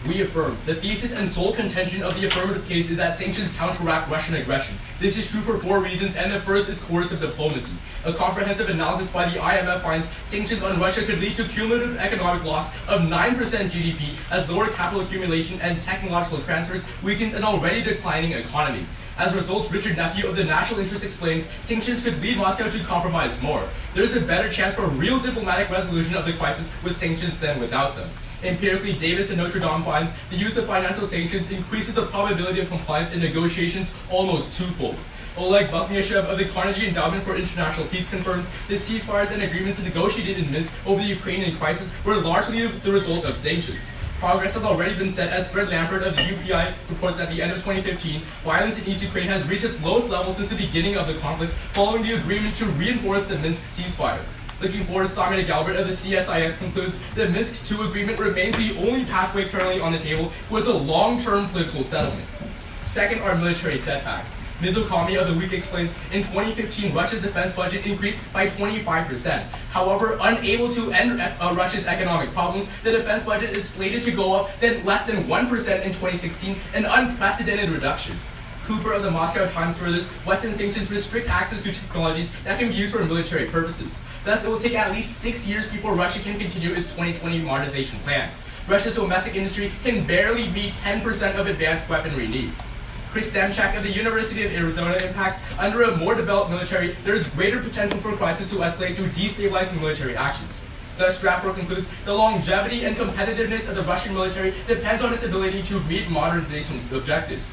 We affirm. The thesis and sole contention of the affirmative case is that sanctions counteract Russian aggression. This is true for 4 reasons, and the first is coercive diplomacy. A comprehensive analysis by the IMF finds sanctions on Russia could lead to cumulative economic loss of 9% GDP as lower capital accumulation and technological transfers weakens an already declining economy. As a result, Richard Nephew of the National Interest explains, sanctions could lead Moscow to compromise more. There is a better chance for a real diplomatic resolution of the crisis with sanctions than without them. Empirically, Davis and Notre Dame finds the use of financial sanctions increases the probability of compliance in negotiations almost twofold. Oleg Bukhnyashev of the Carnegie Endowment for International Peace confirms the ceasefires and agreements negotiated in Minsk over the Ukrainian crisis were largely the result of sanctions. Progress has already been set, as Fred Lampert of the UPI reports at the end of 2015, violence in East Ukraine has reached its lowest level since the beginning of the conflict, following the agreement to reinforce the Minsk ceasefire. Looking forward, Simon Galbert of the CSIS concludes the Minsk II agreement remains the only pathway currently on the table towards a long-term political settlement. Second are military setbacks. Ms. Okami of the Week explains, in 2015, Russia's defense budget increased by 25%. However, unable to end Russia's economic problems, the defense budget is slated to go up less than 1% in 2016, an unprecedented reduction. Cooper of the Moscow Times furthers, Western sanctions restrict access to technologies that can be used for military purposes. Thus, it will take at least 6 years before Russia can continue its 2020 modernization plan. Russia's domestic industry can barely meet 10% of advanced weaponry needs. Chris Demchak of the University of Arizona impacts, under a more developed military, there is greater potential for crisis to escalate through destabilizing military actions. Thus, Stratford concludes, the longevity and competitiveness of the Russian military depends on its ability to meet modernization objectives.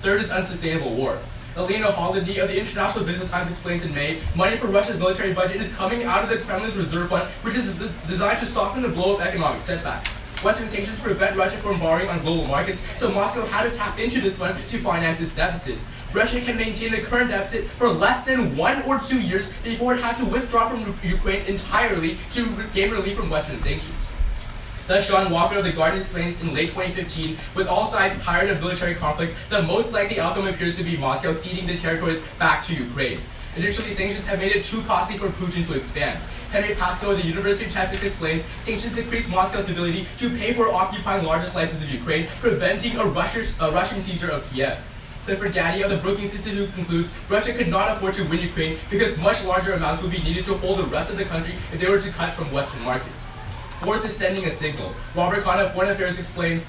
Third is unsustainable war. Elena Hollandy of the International Business Times explains in May, money for Russia's military budget is coming out of the Kremlin's reserve fund, which is designed to soften the blow of economic setbacks. Western sanctions prevent Russia from borrowing on global markets, so Moscow had to tap into this fund to finance its deficit. Russia can maintain the current deficit for less than 1 or 2 years before it has to withdraw from Ukraine entirely to gain relief from Western sanctions. Thus, Sean Walker of The Guardian explains in late 2015, with all sides tired of military conflict, the most likely outcome appears to be Moscow ceding the territories back to Ukraine. Additionally, sanctions have made it too costly for Putin to expand. Henry Pascoe of the University of Texas explains, sanctions increase Moscow's ability to pay for occupying larger slices of Ukraine, preventing a Russian seizure of Kiev. Clifford Gaddy of the Brookings Institute concludes, Russia could not afford to win Ukraine because much larger amounts would be needed to hold the rest of the country if they were to cut from Western markets. Fourth is sending a signal. Robert Kahn of Foreign Affairs explains,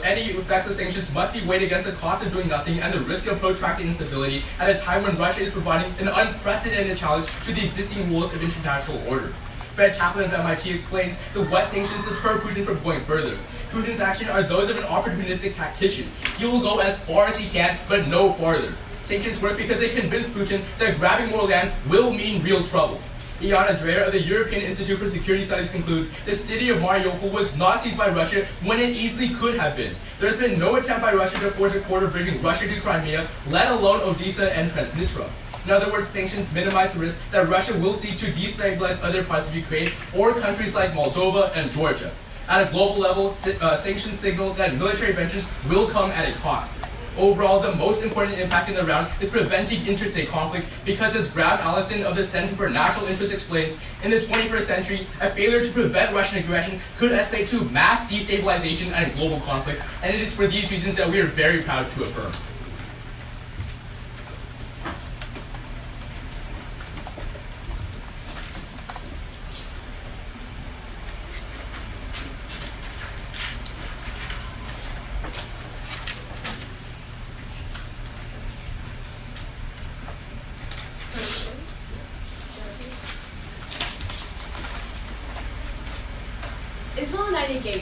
any effects of sanctions must be weighed against the cost of doing nothing and the risk of protracted instability at a time when Russia is providing an unprecedented challenge to the existing rules of international order. Fred Kaplan of MIT explains, the West sanctions deter Putin from going further. Putin's actions are those of an opportunistic tactician. He will go as far as he can, but no farther. Sanctions work because they convince Putin that grabbing more land will mean real trouble. Iana Dreyer of the European Institute for Security Studies concludes, the city of Mariupol was not seized by Russia when it easily could have been. There has been no attempt by Russia to force a quarter bridging Russia to Crimea, let alone Odessa and Transnistria. In other words, sanctions minimize the risk that Russia will seek to destabilize other parts of Ukraine or countries like Moldova and Georgia. At a global level, sanctions signal that military ventures will come at a cost. Overall, the most important impact in the round is preventing interstate conflict because, as Graham Allison of the Center for National Interest explains, in the 21st century, a failure to prevent Russian aggression could escalate to mass destabilization and global conflict, and it is for these reasons that we are very proud to affirm.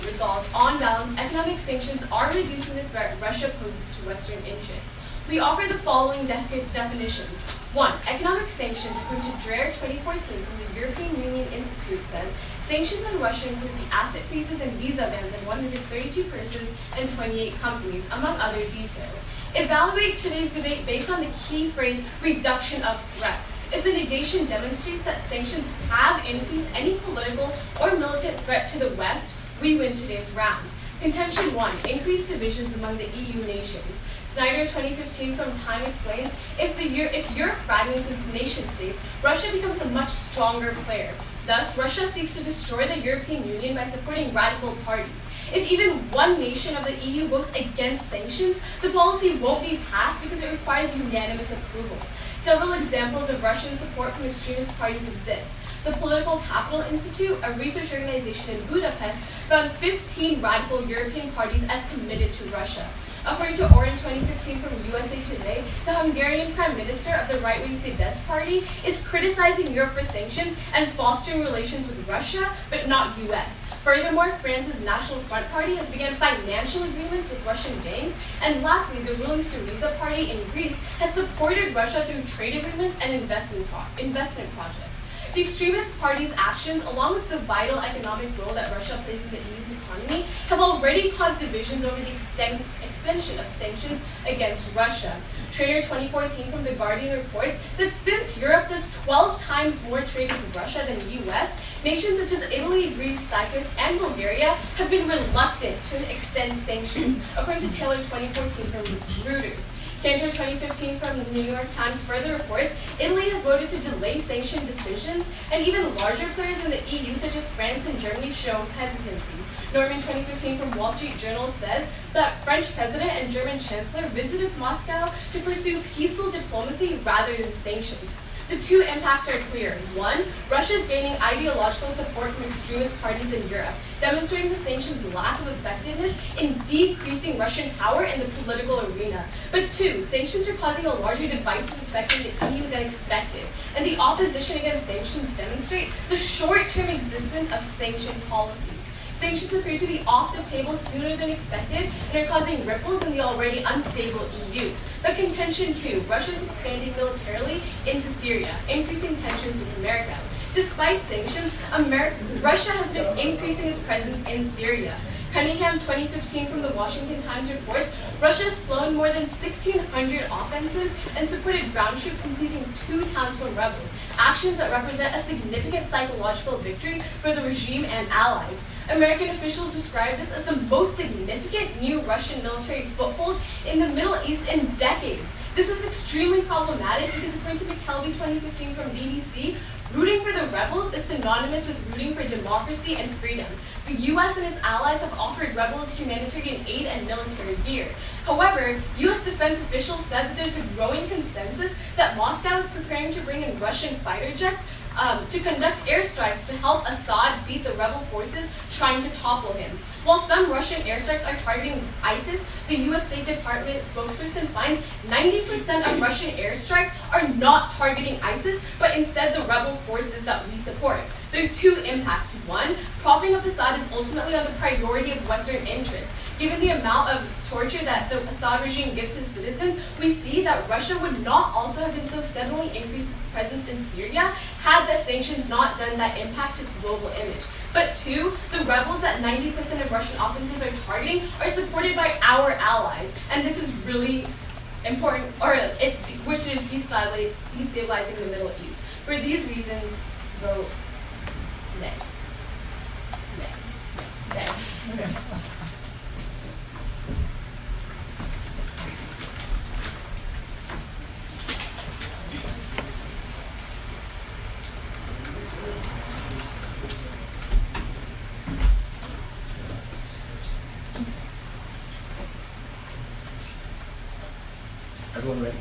Resolved, on balance, economic sanctions are reducing the threat Russia poses to Western interests. We offer the following definitions. 1. Economic sanctions, according to Dreyer 2014 from the European Union Institute, says, sanctions on Russia include the asset freezes and visa bans on 132 persons and 28 companies, among other details. Evaluate today's debate based on the key phrase, reduction of threat. If the negation demonstrates that sanctions have increased any political or militant threat to the West, we win today's round. Contention 1, increased divisions among the EU nations. Snyder 2015 from Time explains, if Europe fragments into nation states, Russia becomes a much stronger player. Thus, Russia seeks to destroy the European Union by supporting radical parties. If even one nation of the EU votes against sanctions, the policy won't be passed because it requires unanimous approval. Several examples of Russian support from extremist parties exist. The Political Capital Institute, a research organization in Budapest, found 15 radical European parties as committed to Russia. According to Oren 2015 from USA Today, the Hungarian Prime Minister of the right-wing Fidesz party is criticizing Europe for sanctions and fostering relations with Russia, but not US. Furthermore, France's National Front Party has begun financial agreements with Russian banks. And lastly, the ruling Syriza party in Greece has supported Russia through trade agreements and investment projects. The extremist party's actions, along with the vital economic role that Russia plays in the EU's economy, have already caused divisions over the extension of sanctions against Russia. Trader 2014 from The Guardian reports that since Europe does 12 times more trade with Russia than the US, nations such as Italy, Greece, Cyprus, and Bulgaria have been reluctant to extend sanctions, according to Taylor 2014 from Reuters. Cantor 2015 from the New York Times further reports Italy has voted to delay sanction decisions, and even larger players in the EU, such as France and Germany, show hesitancy. Norman 2015 from Wall Street Journal says that French President and German Chancellor visited Moscow to pursue peaceful diplomacy rather than sanctions. The two impacts are clear. One, Russia is gaining ideological support from extremist parties in Europe, demonstrating the sanctions' lack of effectiveness in decreasing Russian power in the political arena. But two, sanctions are causing a larger divisive effect in the EU than expected, and the opposition against sanctions demonstrate the short-term existence of sanction policies. Sanctions appear to be off the table sooner than expected and are causing ripples in the already unstable EU. But contention two, Russia is expanding militarily into Syria, increasing tensions with America. Despite sanctions, Russia has been increasing its presence in Syria. Cunningham 2015 from the Washington Times reports Russia has flown more than 1,600 offensives and supported ground troops in seizing 2 towns from rebels, actions that represent a significant psychological victory for the regime and allies. American officials describe this as the most significant new Russian military foothold in the Middle East in decades. This is extremely problematic because, according to McKelvey 2015 from BBC, rooting for the rebels is synonymous with rooting for democracy and freedom. The US and its allies have offered rebels humanitarian aid and military gear. However, US defense officials said that there's a growing consensus that Moscow is preparing to bring in Russian fighter jets to conduct airstrikes to help Assad beat the rebel forces trying to topple him. While some Russian airstrikes are targeting ISIS, the U.S. State Department spokesperson finds 90% of Russian airstrikes are not targeting ISIS, but instead the rebel forces that we support. There are two impacts. One, propping up Assad is ultimately on the priority of Western interests. Given the amount of torture that the Assad regime gives to citizens, we see that Russia would not also have been so suddenly increased its presence in Syria had the sanctions not done that impact its global image. But two, the rebels that 90% of Russian offensives are targeting are supported by our allies, and this is really important, which is destabilizing the Middle East. For these reasons, vote nay. Nay. Nay. Everyone ready?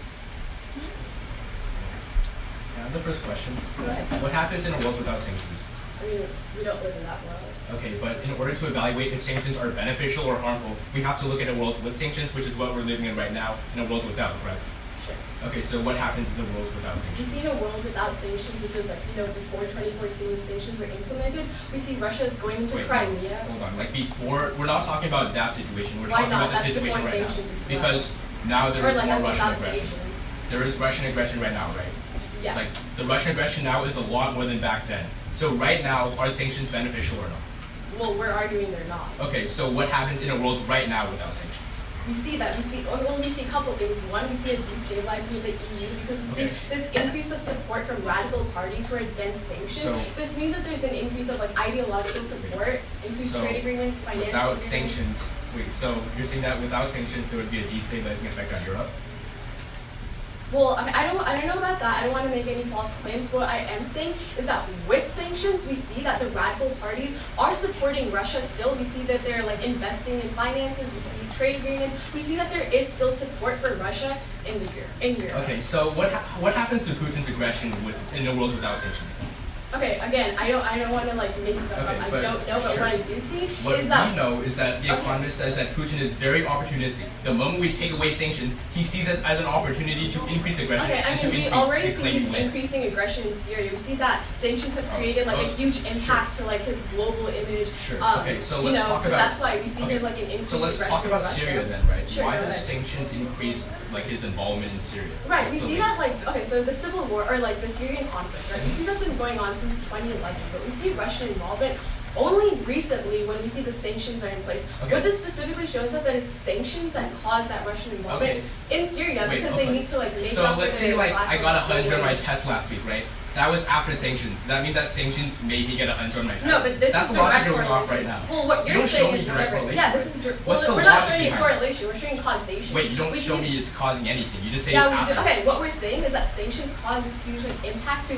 Yeah, the first question. What happens in a world without sanctions? I mean, we don't live in that world. Okay, but in order to evaluate if sanctions are beneficial or harmful, we have to look at a world with sanctions, which is what we're living in right now, and a world without, correct? Sure. Okay, so what happens in the world without We sanctions? see in a world without sanctions, which was before 2014 when sanctions were implemented, we see Russia is going into Crimea. Hold on, like before, we're not talking about that situation, we're Why talking not? about the That's situation before right now. sanctions as well. Because now there Or is like more that's Russian without aggression. sanctions. There is Russian aggression right now, right? Yeah. Like, the Russian aggression now is a lot more than back then. So right now, are sanctions beneficial or not? Well, we're arguing they're not. Okay, so what happens in a world right now without sanctions? We see that. We see a couple things. One, we see a destabilizing of the EU because we see this increase of support from radical parties who are against sanctions. So, this means that there's an increase of ideological support, increased trade agreements, financial without agreements. sanctions, wait, so you're saying that without sanctions there would be a destabilizing effect on Europe? Well, I don't know about that. I don't want to make any false claims. What I am saying is that with sanctions, we see that the radical parties are supporting Russia still. We see that they're like investing in finances. We see trade agreements. We see that there is still support for Russia in Europe. Okay, so what happens to Putin's aggression in a world without sanctions? Okay, again, I don't want to like make stuff up. I don't know, but sure. what I do see what is that we know is that the Economist says that Putin is very opportunistic. The moment we take away sanctions, he sees it as an opportunity to increase aggression. Okay, I mean, we already see he's increasing aggression in Syria. We see that sanctions have created like a huge impact to like his global image. Sure. Okay, so let's talk so about. that's why we see him like an increase. So let's talk about Syria then, right? Sure, why does sanctions increase like his involvement in Syria? Right, we see that like so the civil war or like the Syrian conflict, right? We see that's been going on since 2011. But we see Russian involvement only recently when we see the sanctions are in place. Okay. What this specifically shows us that it's sanctions that cause that Russian involvement in Syria because they need to like make so up let's for say their like lack I got of 100 on my wage. test last week, right? That was after sanctions. Does that mean that sanctions made me get 100 on my test? No, but this That's is the logic direct going off right correlation. now. Well, what You you're don't show saying me is direct direct. correlation. Yeah, this is What's the we're not logic showing you behind it? correlation. We're showing causation. Wait, you don't We show see- me it's causing anything. You just say Yeah, it's we after. do. Okay, what we're saying is that sanctions cause this huge like, impact to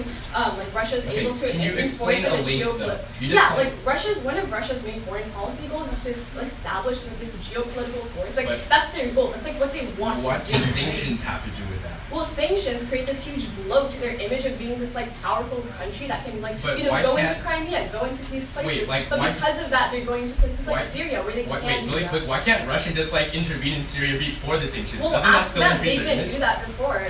like Russia's able to can you enforce explain a the link, though? geopolitical. You just Yeah, told like one of Russia's main foreign policy goals is to establish this geopolitical force. Like But that's their goal. That's like what they want what to do do. sanctions have to do with that? Well, sanctions create this huge blow to their image of being this like powerful country that can like But why go into can't- Crimea, go into these places. Wait, like, but why- because of that, they're going to places like why- Syria where they Wait, can't do really that. quick, why can't Russia just like intervene in Syria before the sanctions? Well, Doesn't that ask still them. increase They their didn't image? do that before.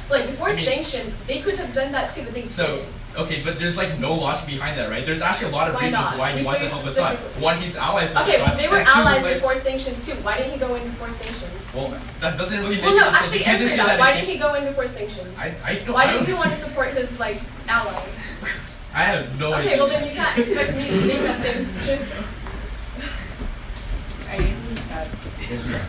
Before I mean- sanctions, they could have done that too, but they So, didn't. okay, but there's like no logic behind that, right? There's actually a lot of Why reasons not? why he We wants show to you help Assad. specifically. One, he's allies with Okay, Assad. well, they were And two, allies like- before sanctions too. Why didn't he go in before sanctions? Well, that doesn't really make Well, no, any sense. actually You can't answer just say that. Why it didn't he go in before sanctions? I don't Why I didn't he don't- want to support his like allies? I have no idea. Okay, well then you can't expect me to make up things. Are you using that? Yes, we are.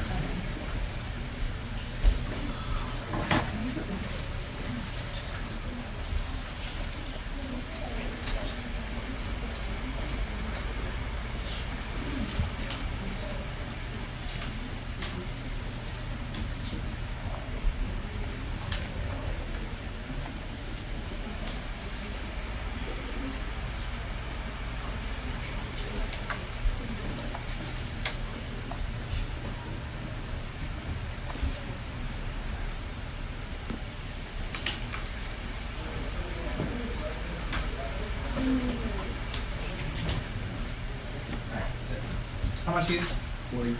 How much is 40?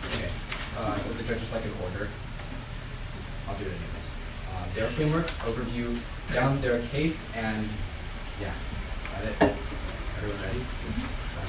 Okay. Would the judges like an order? I'll do it anyways. Their framework, overview, down their case, and yeah, got it. Everyone ready? Gotcha.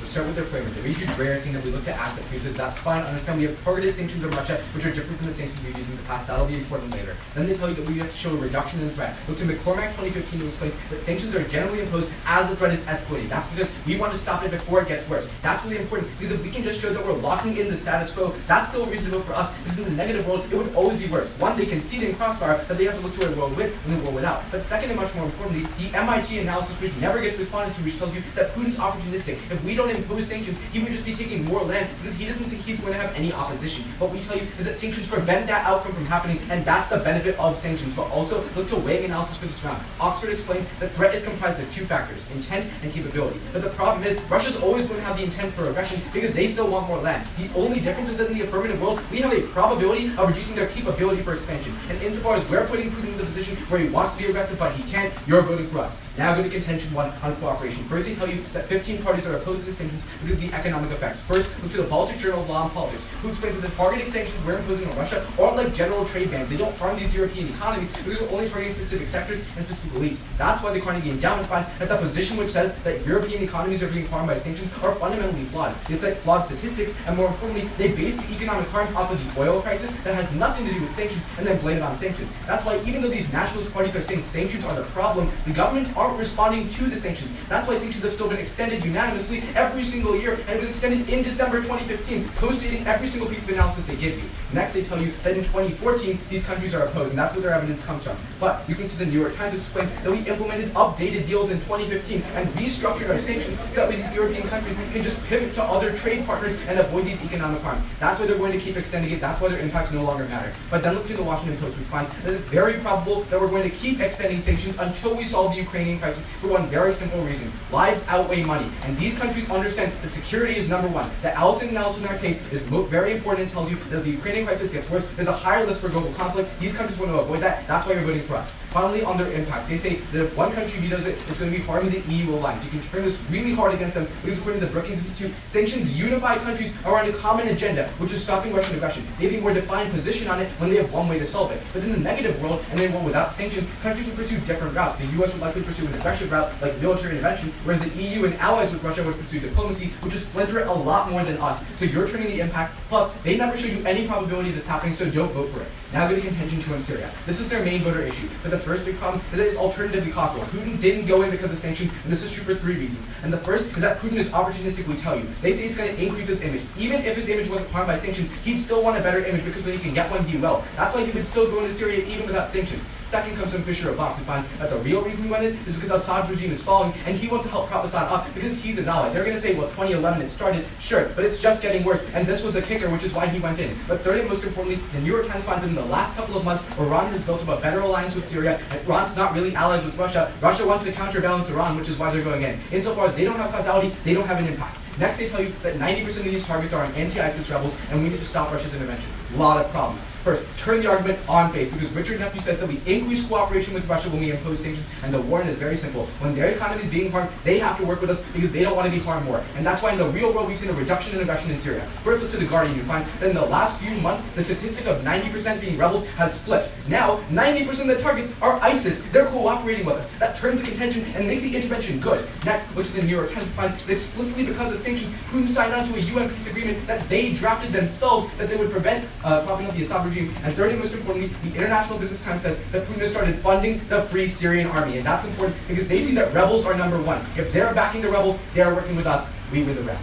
We'll start with their framework. They read you rare, saying that we look at asset freezes. That's fine. Understand we have targeted sanctions on Russia, which are different from the sanctions we've used in the past. That'll be important later. Then they tell you that we have to show a reduction in threat. Look to McCormack 2015 to explain that sanctions are generally imposed as the threat is escalating. That's because we want to stop it before it gets worse. That's really important because if we can just show that we're locking in the status quo, that's still a reason to vote for us. Because in the negative world, it would always be worse. One, they concede in crossfire that they have to look to a world with and a world without. But second, and much more importantly, the MIT analysis, which never gets responded to, which tells you that Putin's opportunistic. If we don't impose sanctions, he would just be taking more land because he doesn't think he's going to have any opposition. What we tell you is that sanctions prevent that outcome from happening, and that's the benefit of sanctions. But also, look to weighing analysis for this round. Oxford explains that threat is comprised of two factors, intent and capability. But the problem is, Russia's always going to have the intent for aggression because they still want more land. The only difference is that in the affirmative world, we have a probability of reducing their capability for expansion. And insofar as we're putting Putin in the position where he wants to be aggressive but he can't, you're voting for us. Now go to contention 1 on cooperation. First, they tell you that 15 parties are opposed to the sanctions because of the economic effects. First, look to the Baltic Journal of Law and Politics, who explains that the targeted sanctions we're imposing on Russia aren't like general trade bans. They don't harm these European economies because we're only targeting specific sectors and specific elites. That's why the Carnegie Endowment finds that the position which says that European economies are being harmed by sanctions are fundamentally flawed. It's like flawed statistics, and more importantly, they base the economic harms off of the oil crisis that has nothing to do with sanctions and then blame it on sanctions. That's why even though these nationalist parties are saying sanctions are the problem, the governments aren't responding to the sanctions. That's why sanctions have still been extended unanimously ever every single year, and it was extended in December 2015, co-stating every single piece of analysis they give you. Next, they tell you that in 2014, these countries are opposed, and that's where their evidence comes from. But you can see the New York Times explain that we implemented updated deals in 2015 and restructured our sanctions so that these European countries can just pivot to other trade partners and avoid these economic harms. That's why they're going to keep extending it. That's why their impacts no longer matter. But then look to the Washington Post, we find that it's very probable that we're going to keep extending sanctions until we solve the Ukrainian crisis for one very simple reason. Lives outweigh money. And these countries understand that security is number one. That Allison analysis in our case is very important and tells you that as the Ukrainian crisis gets worse, there's a higher risk for global conflict. These countries want to avoid that. That's why you're voting for us. Finally, on their impact, they say that if one country vetoes it, it's going to be harming the EU alliance. You can turn this really hard against them because according to the Brookings Institute, sanctions unify countries around a common agenda, which is stopping Russian aggression. They have a more defined position on it when they have one way to solve it. But in the negative world, and in a world without sanctions, countries would pursue different routes. The US would likely pursue an aggressive route like military intervention, whereas the EU and allies with Russia would pursue diplomacy, which would splinter it a lot more than us. So you're turning the impact. Plus, they never show you any probability of this happening, so don't vote for it. Now go to contention 2 in Syria. This is their main voter issue. But the first big problem is that it's alternatively possible. Putin didn't go in because of sanctions, and this is true for 3 reasons. And the first is that Putin is opportunistically tell you. They say it's going to increase his image. Even if his image wasn't harmed by sanctions, he'd still want a better image because when he can get one, he will. That's why he would still go into Syria even without sanctions. Second comes from Fisher of Vox, who finds that the real reason he went in is because Assad's regime is falling, and he wants to help prop Assad up because he's his ally. They're going to say, well, 2011 it started, sure, but it's just getting worse, and this was the kicker, which is why he went in. But third and most importantly, the New York Times finds that in the last couple of months, Iran has built up a better alliance with Syria, and Iran's not really allies with Russia. Russia wants to counterbalance Iran, which is why they're going in. Insofar as they don't have causality, they don't have an impact. Next, they tell you that 90% of these targets are on anti-ISIS rebels, and we need to stop Russia's intervention. A lot of problems. First, turn the argument on face, because Richard Nephew says that we increase cooperation with Russia when we impose sanctions, and the warning is very simple. When their economy is being harmed, they have to work with us because they don't want to be harmed more. And that's why in the real world we've seen a reduction in aggression in Syria. First, look to the Guardian. You find that in the last few months, the statistic of 90% being rebels has flipped. Now, 90% of the targets are ISIS. They're cooperating with us. That turns the contention and makes the intervention good. Next, look to the New York Times. Find that explicitly because of sanctions, Putin signed on to a UN peace agreement that they drafted themselves that they would prevent propping up the Assad regime. And third and most importantly, the International Business Times says that Putin has started funding the Free Syrian Army. And that's important because they see that rebels are number one. If they're backing the rebels, they are working with us. We win the round.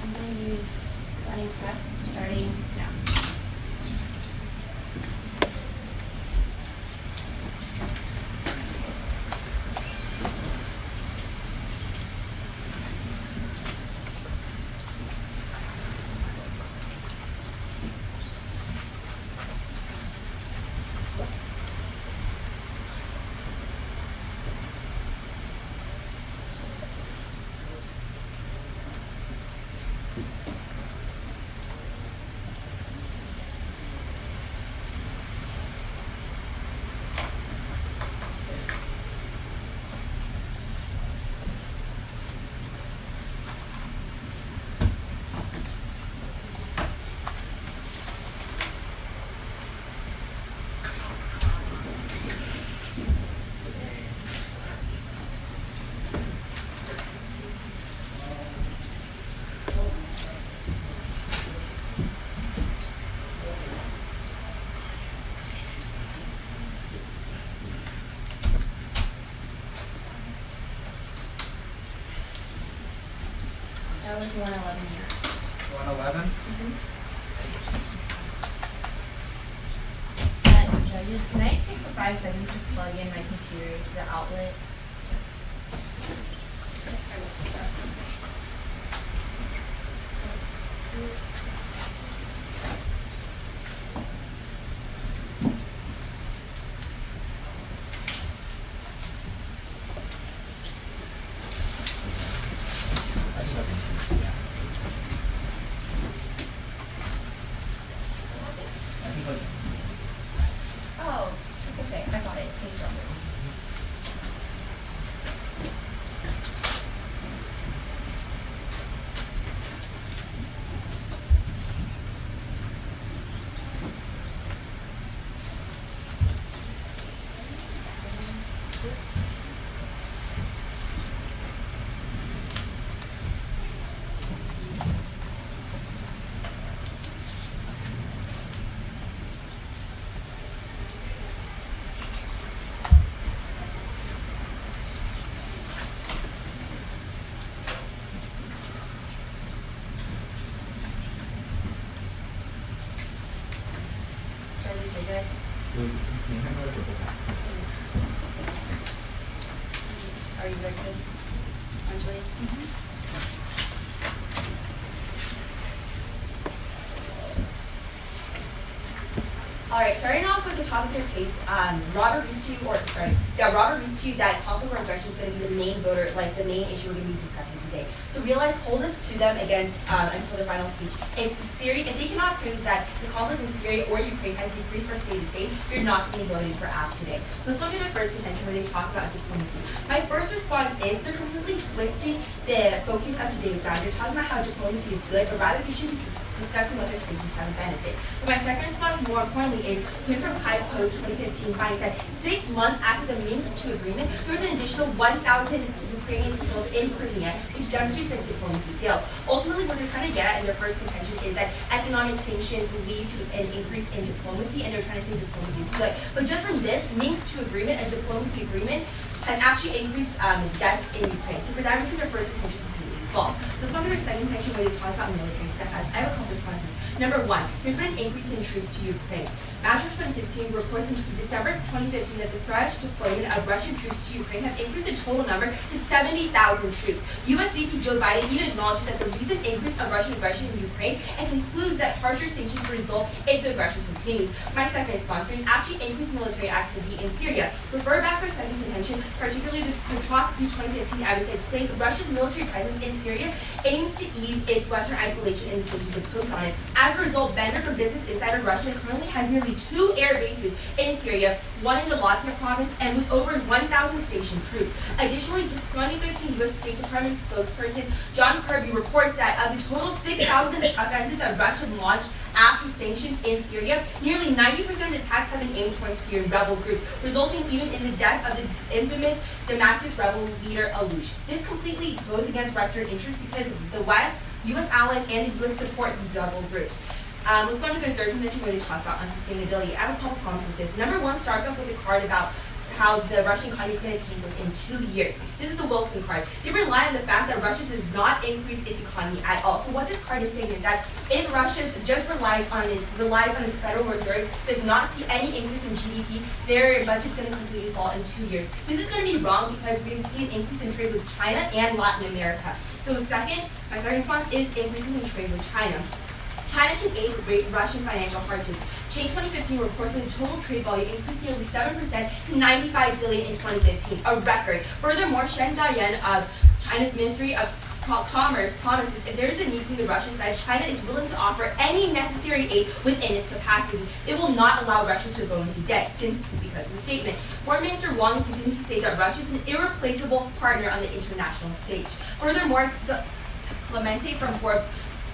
I'm going to use running prep starting now. That was 111 years. 111? Judges, can I take the 5 seconds to plug in my computer to the outlet? Oh, it's okay. I got it. Thanks, Robert. you're good. Can you hand out a purple pen? Are you guys good? Anjali? Alright, starting off with the topic of your case, Robert reads to you that conflict or aggression is going to be the main the main issue we're going to be discussing today. So realize, hold this to them against until the final speech. If they cannot prove that the conflict in Syria or Ukraine has decreased or stayed the same, you're not going to be voting for AF today. Let's go to the first contention where they talk about diplomacy. My first response is they're completely twisting the focus of today's round. They're talking about how diplomacy is good, but rather they should be discussing whether sanctions have a benefit. But my second response, more importantly, is Quinn from Kai Post 2015 finds that 6 months after the Minsk II agreement, there was an additional 1,000 Ukrainians killed in Crimea, which demonstrates that diplomacy fails. Ultimately, what they're trying to get at in their first contention is that economic sanctions lead to an increase in diplomacy, and they're trying to say diplomacy is good. But just from this Minsk II agreement, a diplomacy agreement, has actually increased deaths in Ukraine. So for that reason, their first contention is completely false. Let's go to their second contention where they talk about military step-outs. I have a couple responses. Number one, there's been an increase in troops to Ukraine. Masters 2015 reports in December 2015 that the French deployment of Russian troops to Ukraine have increased the total number to 70,000 troops. U.S. VP Joe Biden even acknowledges that the recent increase of Russian aggression in Ukraine and concludes that harsher sanctions will result if the aggression continues. My second response, there's actually increased military activity in Syria. Refer back for a second contention, particularly the atrocity 2015 evidence that explains Russia's military presence in Syria aims to ease its Western isolation and the sanctions imposed on it. As a result, Bender from Business Insider Russia currently has nearly 2 air bases in Syria, one in the Latakia province, and with over 1,000 stationed troops. Additionally, 2015 U.S. State Department spokesperson John Kirby reports that of the total 6,000 offensives that Russia launched after sanctions in Syria, nearly 90% of the attacks have been aimed towards Syrian rebel groups, resulting even in the death of the infamous Damascus rebel leader Aloush. This completely goes against Western interests because the West, U.S. allies, and the U.S. support these rebel groups. Let's go on to the third convention where they talk about unsustainability. I have a couple problems with this. Number one starts off with a card about how the Russian economy is going to tank within 2 years. This is the Wilson card. They rely on the fact that Russia does not increase its economy at all. So what this card is saying is that if Russia just relies on its federal reserves, does not see any increase in GDP, their budget is going to completely fall in 2 years. This is going to be wrong because we can see an increase in trade with China and Latin America. So my second response is increasing in trade with China. China can aid Russian financial hardships. Change 2015 reports that the total trade volume increased nearly 7% to $95 billion in 2015, a record. Furthermore, Shen Dayan of China's Ministry of Commerce promises if there is a need from the Russian side, China is willing to offer any necessary aid within its capacity. It will not allow Russia to go into debt because of the statement. Foreign Minister Wang continues to say that Russia is an irreplaceable partner on the international stage. Furthermore, Clemente from Forbes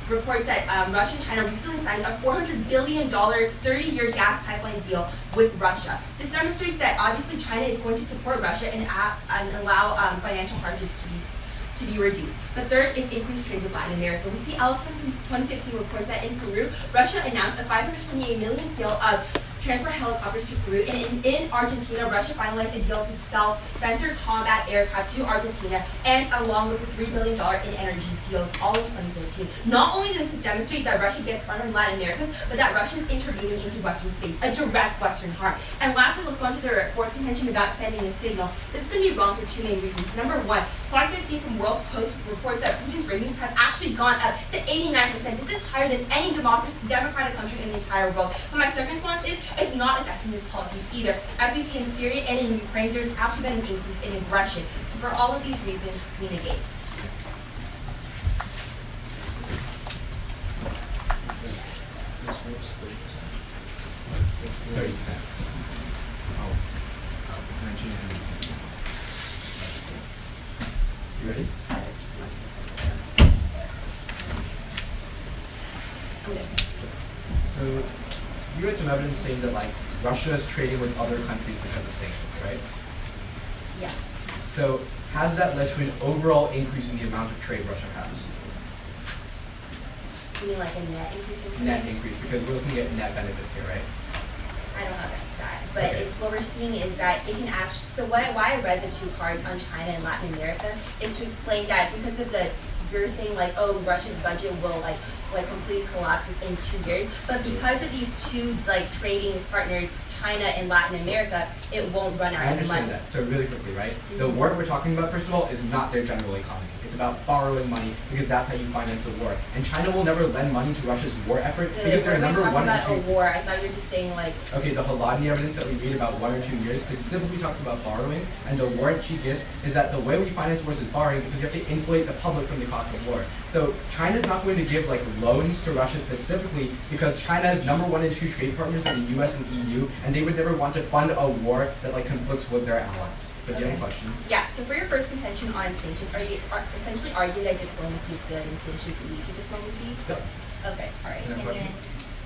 reports that Russia and China recently signed a $400 billion 30-year gas pipeline deal with Russia. This demonstrates that obviously China is going to support Russia and allow financial hardships to be reduced. But third is increased trade with Latin America. We see Ellis from 2015 reports that in Peru, Russia announced a $528 million sale of transport helicopters to Peru, and in Argentina, Russia finalized a deal to sell Spencer combat aircraft to Argentina, and along with a $3 billion in energy deals, all in 2015. Not only does this demonstrate that Russia gets fun in Latin America, but that Russia is intervening into Western space, a direct Western harm. And lastly, let's go on to their fourth contention about sending a signal. This is going to be wrong for 2 main reasons. Number one, Clark 15 from World Post reports that Putin's ratings have actually gone up to 89%. This is higher than any democratic country in the entire world. But my second response is it's not affecting his policies either. As we see in Syria and in Ukraine, there's actually been an increase in aggression. So for all of these reasons, we negate. You ready? So you read some evidence saying that Russia is trading with other countries because of sanctions, right? Yeah. So has that led to an overall increase in the amount of trade Russia has? You mean like a net increase in trade? Net increase, because we're looking at net benefits here, right? I don't have that stat, but Okay. it's what we're seeing is that it can actually. So why I read the 2 cards on China and Latin America is to explain that because of the you're saying like, oh, Russia's budget will like completely collapse within 2 years, but because of these two like trading partners, China and Latin America, it won't run out I of money. understand that. So really quickly, right? The war we're talking about, first of all, is not their general economy. It's about borrowing money because that's how you finance a war. And China will never lend money to Russia's war effort because they're number one and about two. a war. I thought you were just saying like. Okay, the Hladny evidence that we read about 1 or 2 years specifically talks about borrowing, and the warrant she gives is that the way we finance wars is borrowing because you have to insulate the public from the cost of war. So China's not going to give like loans to Russia specifically because China is number 1 and 2 trade partners in the US and EU, and they would never want to fund a war that like conflicts with their allies. But do you have a question? Yeah, so for your first contention on sanctions, are you essentially arguing that diplomacy is good and sanctions lead to diplomacy? Yep. Okay, all right. Can I have a question?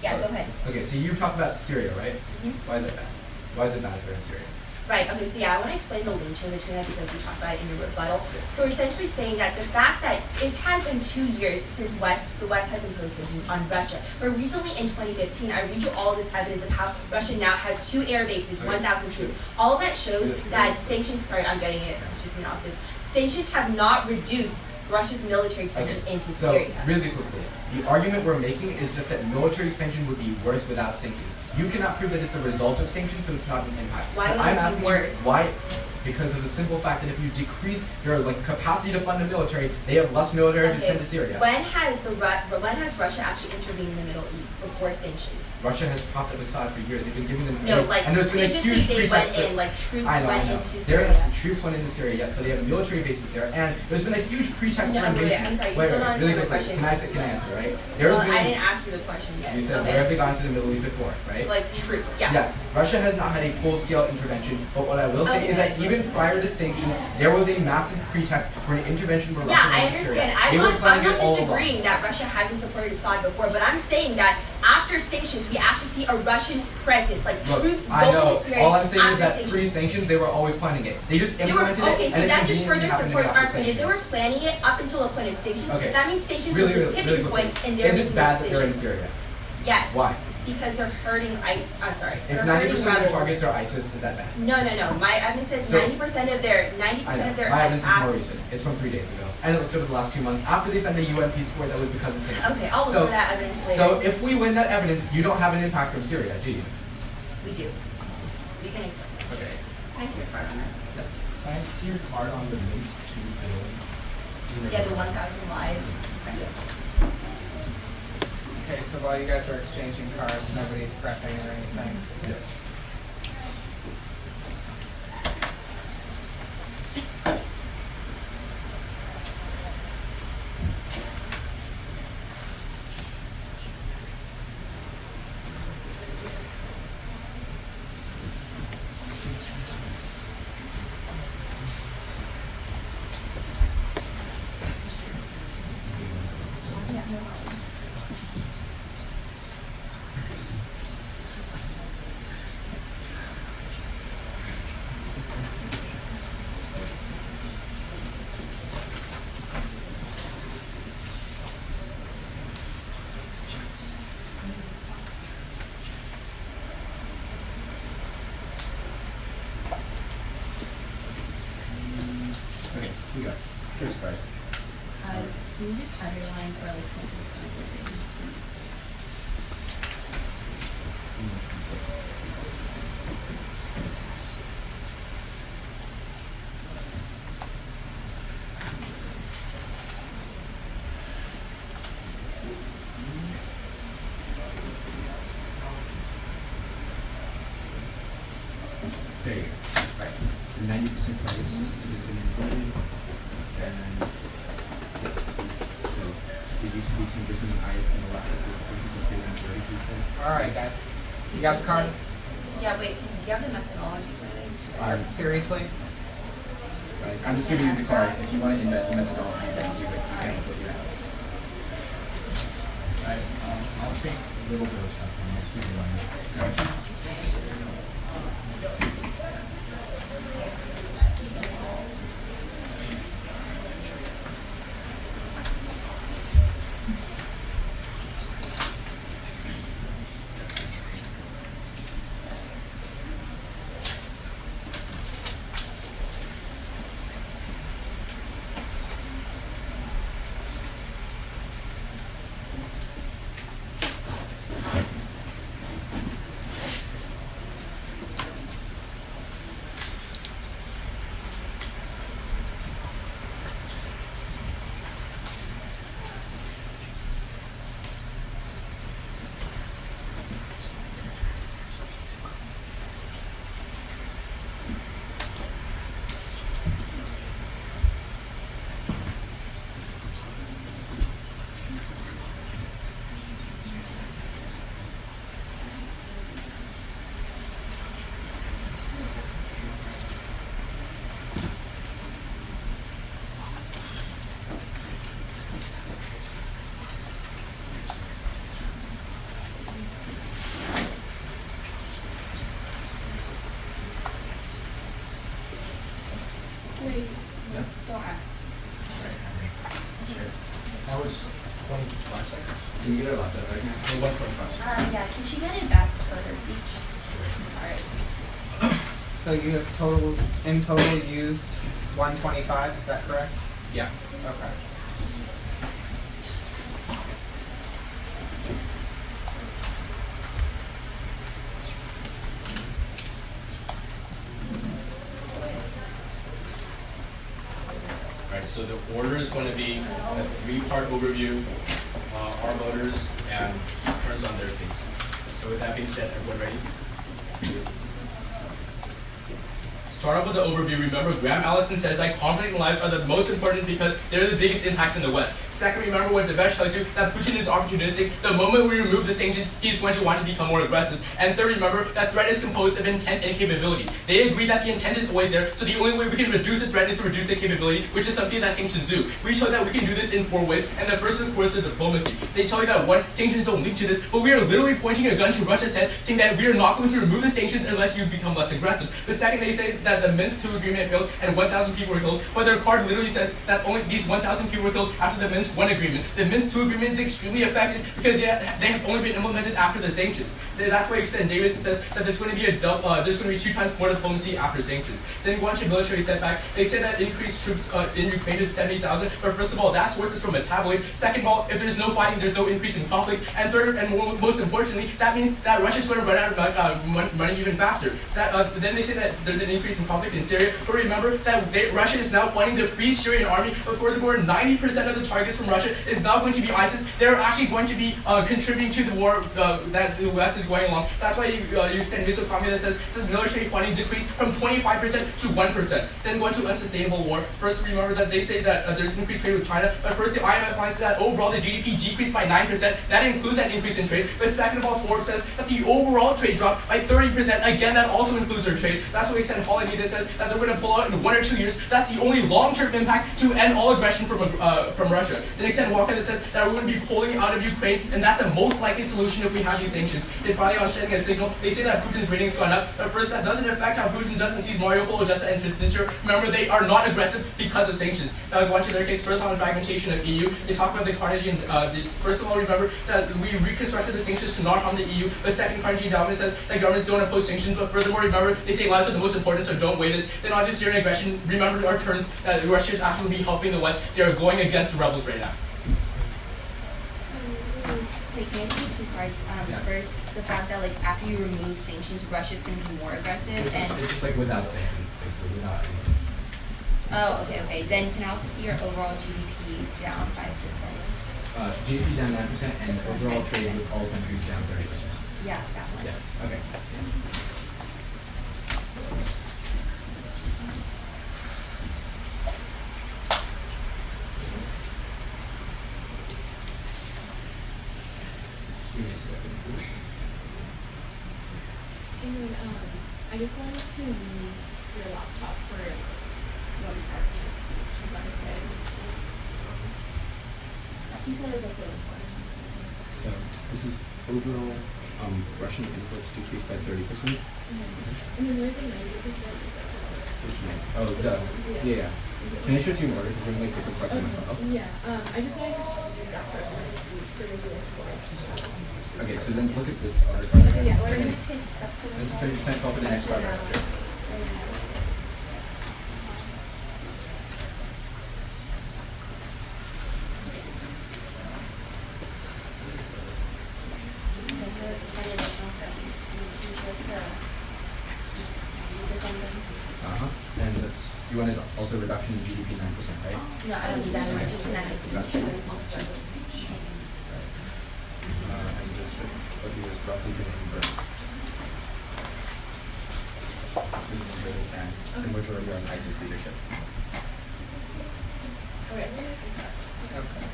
Yeah, go ahead. Okay, so you talked about Syria, right? Mm-hmm. Why is that bad? Why is it bad if they're in Syria? Right, okay, so yeah, I want to explain the link chain between that because you talked about it in your rebuttal. So we're essentially saying that the fact that it has been 2 years since the West has imposed sanctions on Russia. But recently in 2015, I read you all of this evidence of how Russia now has 2 air bases, Okay. 1,000 troops. All of that shows that sanctions, sorry, I'm getting it, it's just analysis. Sanctions have not reduced Russia's military expansion into So Syria. really quickly, the argument we're making is just that military expansion would be worse without sanctions. You cannot prove that it's a result of sanctions, so it's not an impact. Why But would I'm it be asking worse? you why? Because of the simple fact that if you decrease your like capacity to fund the military, they have less military to send to Syria. When has Russia actually intervened in the Middle East before sanctions? Russia has propped up Assad for years. They've been giving them No, aid, like and there's been a physically huge they pretext went for- in, like troops I know. went into There Syria. troops went into Syria, yes, but they have military bases there, and there's been a huge pretext No, for wait, invasion. I'm sorry, you Wait, still wait, don't really answer my quickly, question. can I answer, right? There's Well, been, I didn't ask you the question yet. you said, Okay. where have they gone to the Middle East before, right? Like troops, yeah. Yes, Russia has not had a full-scale intervention, but what I will say is that Okay. even prior to sanctions, there was a massive pretext for an intervention by Russia Yeah, I into Syria. understand. They were I'm planning not it all along. disagreeing that Russia hasn't supported Assad before, but I'm saying that after sanctions, we actually see a Russian presence, like Look, troops I going know. to Syria. All I'm saying is after that sanctions. pre-sanctions, they were always planning it. They just They were, implemented okay, it, so and it that just conveniently further happened supports after our point. If they were sanctions. planning it up until a point of sanctions, Okay. that means sanctions Really, was the really, tipping really point quickly. in their Is making it bad that they're in decisions. Syria? Yes. Why? Because they're hurting I'm sorry. If They're 90% hurting of their rebels. targets are ISIS, is that bad? No. My evidence says So- 90% of their I know. their My evidence is more attacks. recent. It's from 3 days ago. And it looks over the last 2 months. After they sent the UN peace corps, that was because of sanctions. Okay, I'll look So- for that evidence later. So if we win that evidence, you don't have an impact from Syria, do you? We do. We can explain that. Okay. Can I see your card on that? Can I see your card on the Minsk 2 building? Yeah, the 1,000 lives. Okay, so while you guys are exchanging cards, nobody's prepping or anything. Yes. Okay, we got. Here's card. Can you just underline for like There you go. Right. The 90% targets has been included. And so it used to be 10% highest in the last couple of 30%. All right, guys. You got the card? Yeah, wait, do you have the methodology for this? Seriously? Right. I'm just giving you the card. If you want to invent the methodology, you can do it. You can put it out. Right. I'll take a little bit of stuff from next week. Wait, Yeah. don't ask. Sure. That was 25 seconds. You can get it like that right now. 125 seconds. Yeah, can she get it back for her speech? Alright. So you have in total used 125, is that correct? Yeah. Okay. Alright, so the order is going to be a three-part overview, our voters, and turns on their case. So with that being said, everyone ready? Start off with the overview. Remember, Graham Allison says that conflict lives are the most important because they're the biggest impacts in the West. Second, remember what Devesh tells you, that Putin is opportunistic. The moment we remove the sanctions, he's going to want to become more aggressive. And third, remember that threat is composed of intent and capability. They agree that the intent is always there, so the only way we can reduce the threat is to reduce the capability, which is something that sanctions do. We show that we can do this in 4 ways, and the first, of course, is diplomacy. They tell you that, one, sanctions don't lead to this, but we are literally pointing a gun to Russia's head, saying that we are not going to remove the sanctions unless you become less aggressive. The second, they say that the Minsk II agreement failed and 1,000 people were killed, but their card literally says that only these 1,000 people were killed after the Minsk I agreement. The Minsk II agreement is extremely effective because they have only been implemented after the sanctions. That's why Extend Davis says that there's going to be there's going to be 2 times more diplomacy after sanctions. Then go on to military setback. They say that increased troops in Ukraine is 70,000, but first of all, that source is from a tabloid. Second of all, if there's no fighting, there's no increase in conflict. And third, and most importantly, that means that Russia's going to run out of money even faster. Then they say that there's an increase in conflict in Syria, but remember that Russia is now funding the Free Syrian Army, but furthermore, 90% of the targets from Russia is not going to be ISIS. They're actually going to be contributing to the war that the West is going along. That's why you send Mr. Kami that says the military funding decreased from 25% to 1%. Then go to unsustainable war. First, remember that they say that there's increased trade with China, but first the IMF finds that overall the GDP decreased by 9%. That includes that increase in trade. But second of all, Forbes says that the overall trade dropped by 30%. Again, that also includes their trade. That's why Extend Holiday says that they're going to pull out in 1 or 2 years. That's the only long-term impact to end all aggression from Russia. Then Extend Walker that says that we're going to be pulling out of Ukraine, and that's the most likely solution if we have these sanctions. Then finally, on sending a signal, they say that Putin's ratings gone up. But first, that doesn't affect how Putin doesn't seize Mariupol or just enter Transnistria. Remember, they are not aggressive because of sanctions. Now, go on to their case. First, on fragmentation of EU, they talk about the Carnegie. First of all, remember that we reconstructed the sanctions to not harm the EU. But second, Carnegie Endowment says that governments don't oppose sanctions. But furthermore, remember, they say lives are the most important, so don't weigh this. Then on to Syrian aggression, remember our turns that Russia is actually be helping the West. They are going against the rebels right now. Wait, can I see 2 parts? First, the fact that like after you remove sanctions, Russia's going to be more aggressive, and It's just like without sanctions, basically without any sanctions. okay. Then can I also see your overall GDP down 5%? GDP down 9% and overall trade with all countries down 30%. Yeah, that one. Yeah. Okay. And I just wanted to use your laptop for one part. Is that okay? He said it was okay with one. So this is overall Russian imports decreased by 30%. And then where's the 90%? Is that Which name? Oh, duh. Yeah. Can I show it to you in order? Because they're like different parts of my file. Yeah, I just wanted to use that part of my speech so that you Okay, so then look at this other part. Yeah, what are you take up to This is 30% off of the next part. And that's, you wanted also a reduction in GDP 9%, right? No, I don't need that. It's just an Reduction. And just what he was roughly doing for and the majority are in ISIS leadership. Okay. Okay.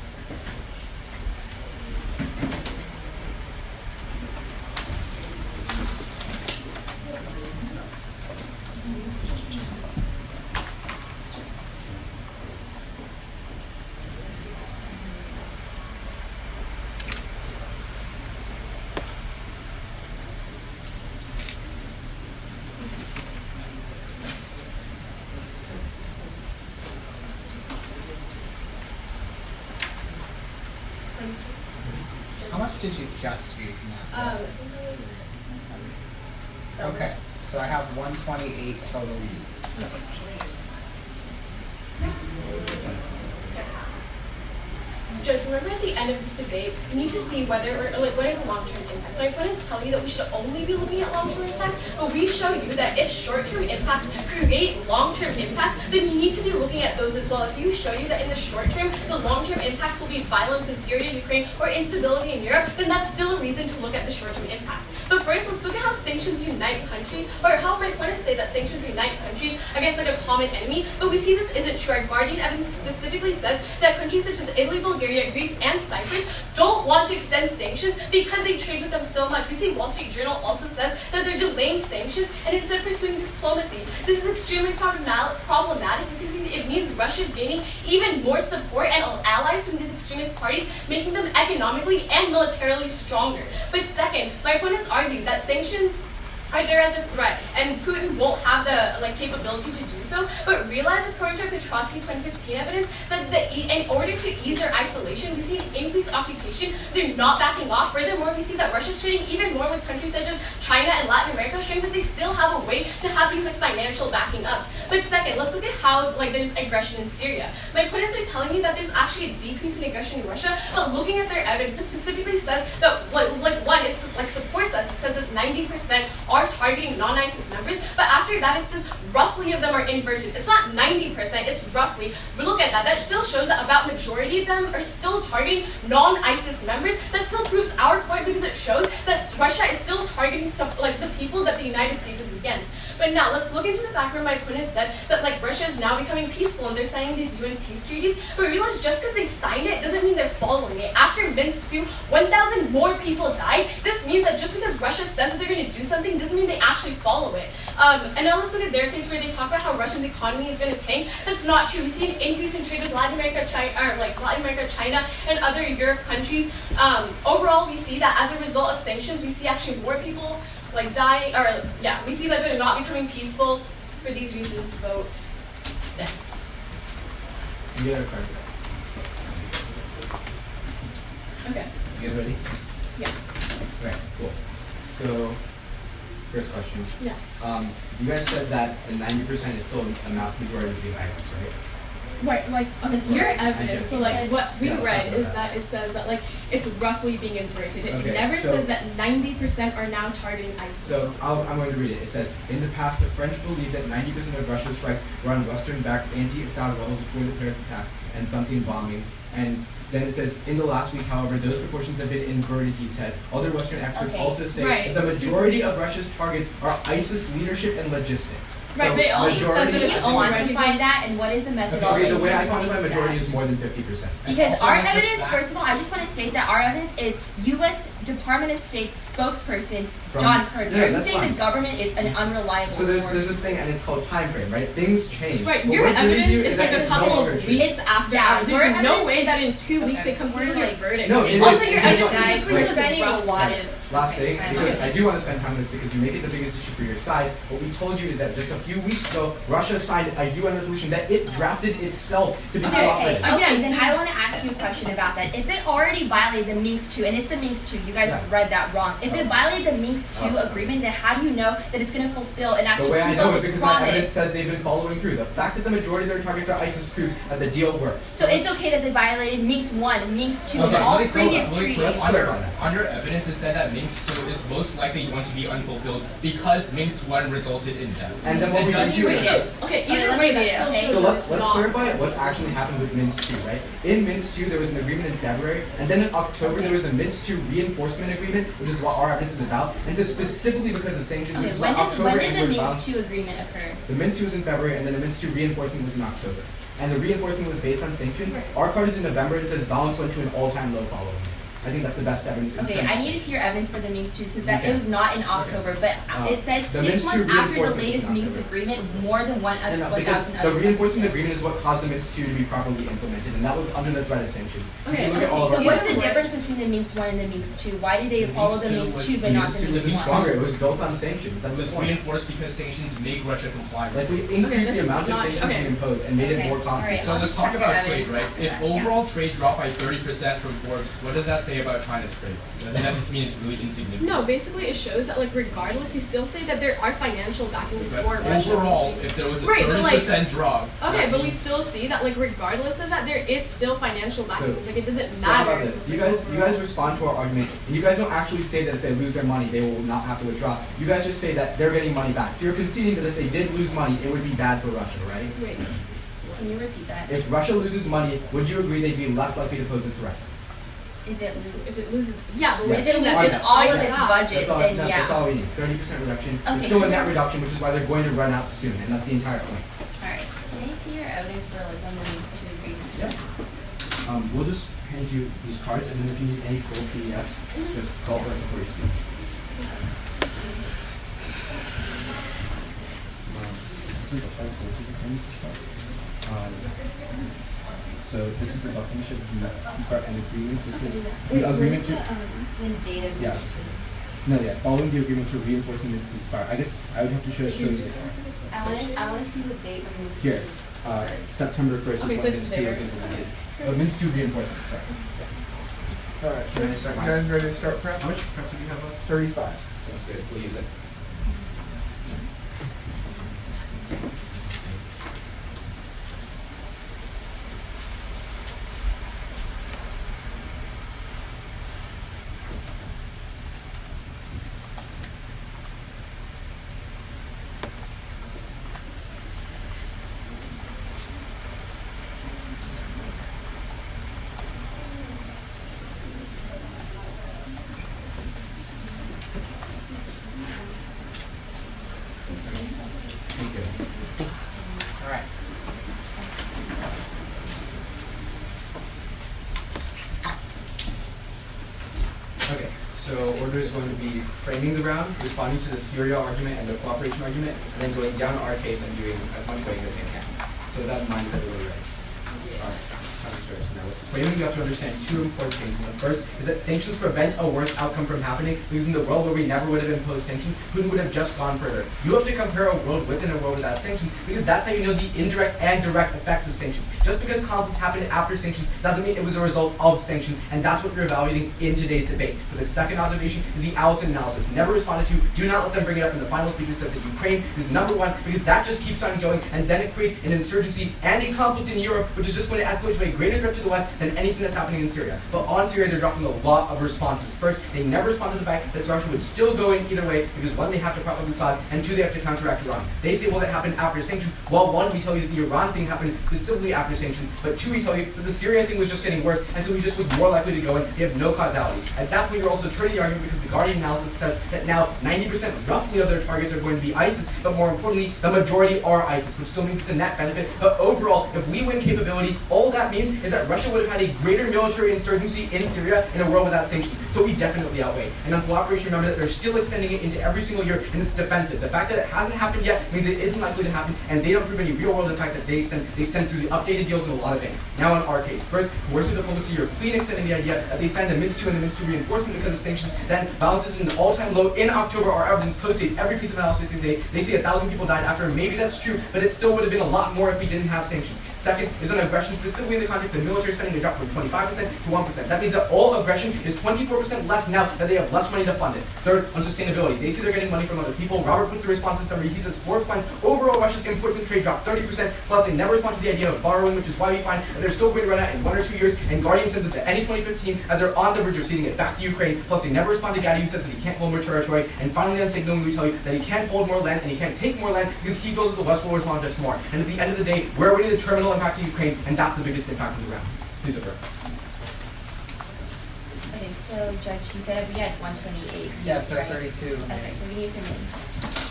did you just use in that? I think it was Okay, so I have 128 total used. Judge, remember at the end of this debate, we need to see whether, or like, what are the long-term impacts. So my opponents tell you that we should only be looking at long-term impacts, but we show you that if short-term impacts create long-term impacts, then you need to be looking at those as well. If you show you that in the short term, the long-term impacts will be violence in Syria, Ukraine, or instability in Europe, then that's still a reason to look at the short-term impacts. But first, let's look at how sanctions unite countries, or how my opponents say that sanctions unite countries against like a common enemy, but we see this isn't true. Our Guardian evidence specifically says that countries such as Italy, Bulgaria, Greece, and Cyprus don't want to extend sanctions because they trade with them so much. We see Wall Street Journal also says that they're delaying sanctions and instead pursuing diplomacy. This is extremely problematic because it means Russia's gaining even more support and allies from these extremist parties, making them economically and militarily stronger. But second, my opponents argue that sanctions are there as a threat, and Putin won't have the capability to do so. But realize, according to Petrovsky 2015 evidence, that in order to ease their isolation, we see an increased occupation. They're not backing off. Furthermore, we see that Russia's trading even more with countries such as China and Latin America, showing that they still have a way to have these financial backing ups. But second, let's look at how there's aggression in Syria. My opponents are telling me that there's actually a decrease in aggression in Russia, but looking at their evidence, it specifically says that one, it supports us. It says that 90% are targeting non-ISIS members, but after that it says roughly of them are inverted. It's not 90%, it's roughly. But look at that. That still shows that about majority of them are still targeting non-ISIS members. That still proves our point because it shows that Russia is still targeting the people that the United States is against. But now let's look into the fact where my opponent said that Russia is now becoming peaceful and they're signing these UN peace treaties. But realize just because they signed it doesn't mean they're following it. After Minsk II, 1,000 more people died. This means that just because Russia says that they're going to do something doesn't mean they actually follow it. And now let's look at their case where they talk about how Russia's economy is going to tank. That's not true. We see an increase in trade with Latin America, China, and other Europe countries. Overall, we see that as a result of sanctions, we see actually more people dying, we see that they're not becoming peaceful. For these reasons, vote. Yeah. You get a card. Okay. You guys ready? Yeah. Okay, cool. So, first question. Yeah. You guys said that the 90% is still a mass majority of the ISIS, right? Right, okay, your evidence, so what we Yeah, read is that. that it says that it's roughly being inverted. It Okay, never so- says that 90% are now targeting ISIS. So I'm going to read it. It says, in the past, the French believed that 90% of Russia's strikes were on Western-backed anti-Assad rebels before the Paris attacks and something bombing. And then it says, in the last week, however, those proportions have been inverted, he said. Other Western experts also say Right. that the majority of Russia's targets are ISIS leadership and logistics. Right, So but it also says majority that Can it's you of- already- quantify that, and what is the methodology? Okay, the way I for quantify that? majority is more than 50%. Because Also our like the evidence, fact- first of all, I just want to state that our evidence is U.S. Department of State spokesperson From- John Kirby. Yeah, Are you that's saying fine. the government is an unreliable So there's source? this thing, and it's called time frame, right? Things change. Right, What your we're giving evidence you is that a it's no couple longer of true. weeks after Yeah, ours. your There's no evidence way is- that in 2 weeks okay, they completely we're invert it. No, it Also, is- your it evidence is- Guys, specifically we're says spending a roughly. lot of... Last thing, Okay, because I do want to spend time on this because you make it the biggest issue for your side. What we told you is that just a few weeks ago, Russia signed a UN resolution that it drafted itself to be Okay, cooperative. okay. Again, then I want to ask you a question about that. If it already violated the Minsk II, and it's the Minsk II, you guys Yeah. read that wrong. If it violated the Minsk II agreement, then how do you know that it's going to fulfill and The actually way I keep know up is its because my evidence promise? says they've been following through. The fact that the majority of their targets are ISIS proves that the deal worked. So it's okay that they violated Minsk I, Minsk II, Okay, and all let me previous clarify. treaties. Let's clarify that. Under evidence, it said that Minsk II is most likely going to be unfulfilled because Minsk I resulted in deaths. And then what we It doesn't did do is- really- Okay, Okay, either let way, me read that it, still okay? shows So that let's it's not. clarify what's actually happened with Minsk II, right? In Minsk II, there was an agreement in February, and then in October, there was the Minsk II reinforcement agreement, which is what our evidence is about. And so specifically because of sanctions, Okay, which is when why October did and the we're bound. Minsk II agreement occur? The Minsk II was in February, and then the Minsk II reinforcement was in October. And the reinforcement was based on sanctions. Right. Our card is in November, and it says balance went to an all-time low following. I think that's the best evidence. in Okay, terms I of need to see your evidence for the Minsk II because that Okay. it was not in October, but it says the 6 Minsk II months after the reinforcement latest is in Minsk October. agreement, more than And, 1,000 because other the reinforcement stuff. agreement is what caused the Minsk II to be properly implemented, and that was under the threat of sanctions. If Okay, you look at all of So our what's the Either way- difference between the Minsk I and the Minsk II? Why did they The follow Minsk the II Minsk was- II but the not Minsk the II It Minsk was I? stronger. It was built on sanctions. It That's the was point. reinforced because sanctions make Russia comply. Like we increased that's the just amount of not- sanctions okay. we imposed and made it Okay, more costly. alright. So I'll let's just talk check your about evidence trade, right? after If that, yeah. overall trade dropped by 30% from Forbes, what does that say about China's trade? Doesn't that just mean it's really insignificant? No, basically it shows that like regardless, we still say that there are financial backings But for Russia. overall, if there was a Right, but, like- 30% drop, Okay, that but we means- still see that like regardless of that, there is still financial backings. Like it doesn't So how matter. about this? You guys respond to our argument, and you guys don't actually say that if they lose their money, they will not have to withdraw. You guys just say that they're getting money back. So you're conceding that if they did lose money, it would be bad for Russia, right? Wait. Can you repeat that? If Russia loses money, would you agree they'd be less likely to pose a threat? If it loses. If it loses, yeah, but we're Yeah. If it saying that loses it's all of like its that. budget, That's all, then that's yeah. all we need. 30% reduction. Okay, It's still so a net then- reduction, which is why they're going to run out soon, and that's the entire point. Alright, can I see your evidence for like when the means to agreement? Yeah. We'll just hand you these cards, and then if you need any full PDFs, just call right before you speak. So this is the definition of start an agreement. This is the agreement to. When data Yeah. moves to. No, yeah. Following the agreement to reinforce the to expire. I guess I would have to show you. I wanna see the date when it's. Here, September 1st Okay, is so when it's Minsk 2 was there. implemented. Minsk 2 reinforcement, sorry. Alright, Can I start you mine? guys ready to start prep? How much prep do you have left? 35. Sounds good. We'll use it. Thank you. Alright. Okay, so order is going to be framing the round, responding to the Syria argument and the cooperation argument, and then going down to our case and doing as much weighing as they can. So with that in mind, is everybody ready? Alright, sounds good. Now with framing, you have to understand two important things. And the first is that sanctions prevent a worse outcome from happening, because in the world where we never would have imposed sanctions, Putin would have just gone further. You have to compare a world with and a world without sanctions, because that's how you know the indirect and direct effects of sanctions. Just because conflict happened after sanctions doesn't mean it was a result of sanctions, and that's what you're evaluating in today's debate. But the second observation is the Allison analysis. Never responded to, do not let them bring it up in the final speech. It says that Ukraine is number one, because that just keeps on going, and then it creates an insurgency and a conflict in Europe, which is just going to escalate to a greater threat to the West than anything that's happening in Syria. But on Syria, they're dropping a lot of responses. First, they never respond to the fact that Russia would still go in either way, because one, they have to prop up Assad, and two, they have to counteract Iran. They say, well, that happened after sanctions. Well, one, we tell you that the Iran thing happened specifically after sanctions, but two, we tell you that the Syria thing was just getting worse, and so we just was more likely to go in. They have no causality. At that point, you're also turning the argument because the Guardian analysis says that now 90% roughly of their targets are going to be ISIS, but more importantly, the majority are ISIS, which still means it's a net benefit. But overall, if we win capability, all that means is that Russia would have had a greater military insurgency in Syria in a world without sanctions. So we definitely outweigh. And on cooperation, remember that they're still extending it into every single year, and it's defensive. The fact that it hasn't happened yet means it isn't likely to happen, and they don't prove any real world impact that they extend through the updated deals in a lot of things. Now in our case, first, coercive diplomacy, you're clean extending the idea that they send a Minsk 2 and a Minsk 2 reinforcement because of sanctions, then balances in an all-time low in October. Our evidence postdates every piece of analysis they say 1,000 people died after. Maybe that's true, but it still would have been a lot more if we didn't have sanctions. Second is on aggression, specifically in the context of military spending, they dropped from 25% to 1%. That means that all aggression is 24% less now that they have less money to fund it. Third, on sustainability, they say they're getting money from other people. Robert puts the response in summary. He says Forbes finds overall Russia's imports and trade dropped 30%, plus they never respond to the idea of borrowing, which is why we find that they're still going to run out in 1 or 2 years. And Guardian says that the end of 2015, as they're on the verge of ceding it back to Ukraine, plus they never respond to Gaddy, who says that he can't hold more territory. And finally on signaling, we tell you that he can't hold more land and he can't take more land because he feels that the West will respond just more. And at the end of the day, we're winning the terminal impact to Ukraine, and that's the biggest impact of the round. Please defer. Okay, so Judge, you said we had 128. Yeah, so right? 32. Okay, so we need some names.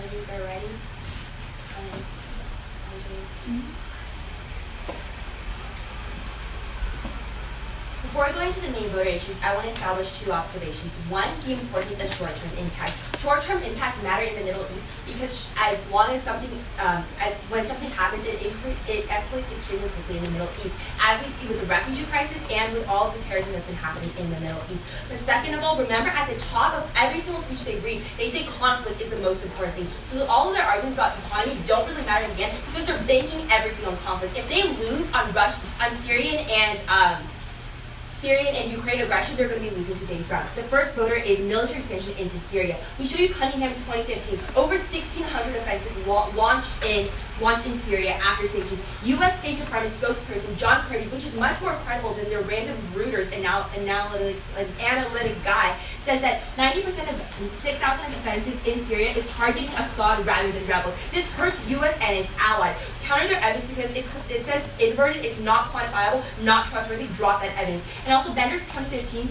managers are ready. Before going to the main voter issues, I want to establish two observations. One, the importance of short-term impacts. Short-term impacts matter in the Middle East because as long as something, when something happens, it escalates extremely quickly in the Middle East, as we see with the refugee crisis and with all of the terrorism that's been happening in the Middle East. But second of all, remember at the top of every single speech they read, they say conflict is the most important thing. So all of their arguments about economy don't really matter in the end because they're banking everything on conflict. If they lose on Syrian and Ukraine aggression, they're going to be losing today's round. The first voter is military expansion into Syria. We show you Cunningham in 2015. Over 1,600 offensives launched in Syria after sanctions. U.S. State Department spokesperson John Kirby, which is much more credible than their random Reuters analytic guy, says that 90% of 6,000 offensives in Syria is targeting Assad rather than rebels. This hurts U.S. and its allies. Counter their evidence because it says inverted, it's not quantifiable, not trustworthy, drop that evidence. And also Bender 2015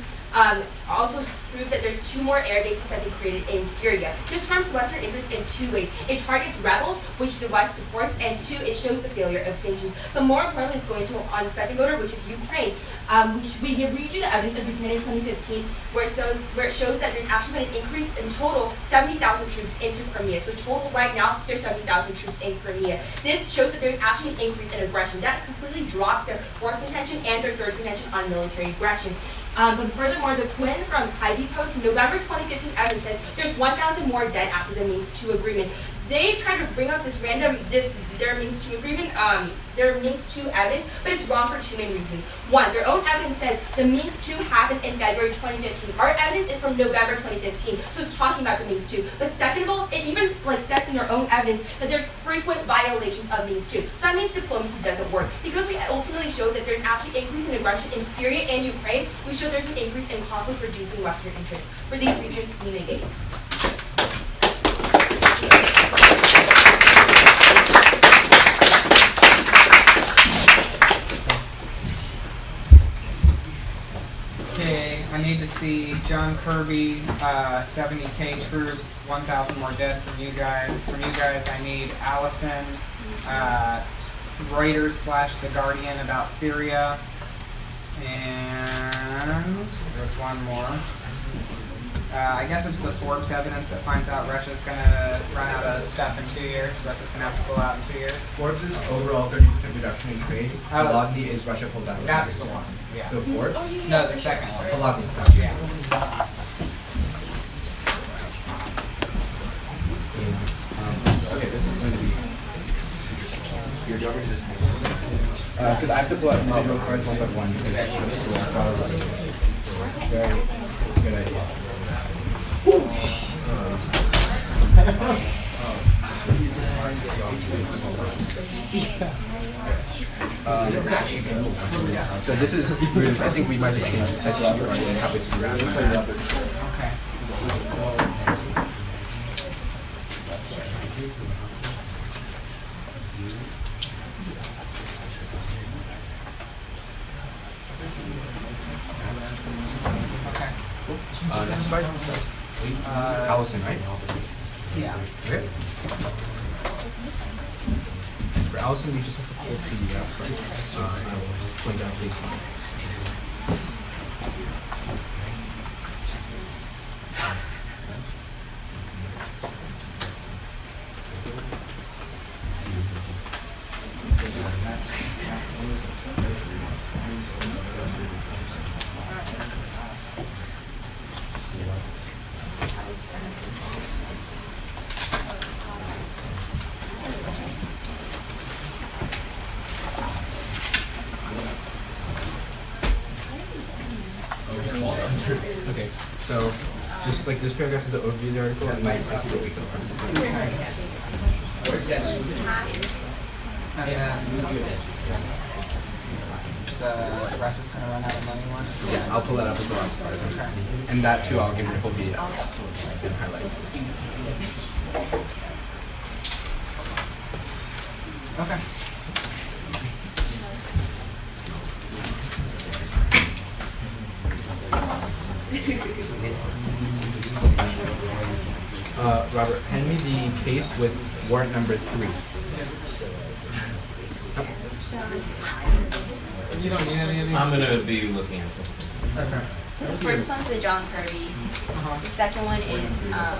also proves that there's 2 more air bases that they created in Syria. This harms Western interests in 2 ways. It targets rebels, which the West supports, and 2, it shows the failure of sanctions. But more importantly, it's going to on the second voter, which is Ukraine. We read you the evidence of Ukraine in 2015, where it shows that there's actually been an increase in total 70,000 troops into Crimea. So total right now, there's 70,000 troops in Crimea. This shows that there's actually an increase in aggression. That completely drops their 4th contention and their 3rd contention on military aggression. But furthermore, the Quinn from Ivy Post, November 2015 evidence says there's 1,000 more dead after the Means 2 agreement. They try to bring up their Means 2 agreement, their Means 2 evidence, but it's wrong for 2 main reasons. One, their own evidence says the Means 2 happened in February 2015. Our evidence is from November 2015, so it's talking about the Means 2. But second of all, it even says in their own evidence that there's frequent violations of Means 2. So that means diplomacy doesn't work. Because we ultimately showed that there's actually increase in aggression in Syria and Ukraine, we show there's an increase in conflict reducing Western interests. For these reasons, we negate. Okay, I need to see John Kirby, 70K troops, 1,000 more dead from you guys. From you guys, I need Allison, Reuters / The Guardian about Syria. And there's one more. I guess it's the Forbes evidence that finds out Russia's going to run out of stuff in 2 years. Russia's going to have to pull out in 2 years. Forbes is overall 30% reduction in trade. Pologny is Russia pulls out. That's the one. Yeah. So Forbes? No, the second one. Pologny. Gotcha. Yeah. Okay, this is going to be. You're going to just. Because I have to pull out individual cards one by one. Very good idea. So this is, I think we might have changed the section and have it around. Okay. Next card. Allison, right? Yeah. Okay. For Allison, we just have to pull 2 US, right? Point down, please. Okay, so just like this paragraph is the overview of the article, and I see what we come from. The Russia's going to run out of money one? Yeah, I'll pull that up as the last part. Okay. And that too, I'll give you a full PDF and highlight. Okay. Robert, hand me the case with warrant number 3. You don't need any of these? I'm gonna be looking at them. Okay. The first one's the John Kirby. The second one is, I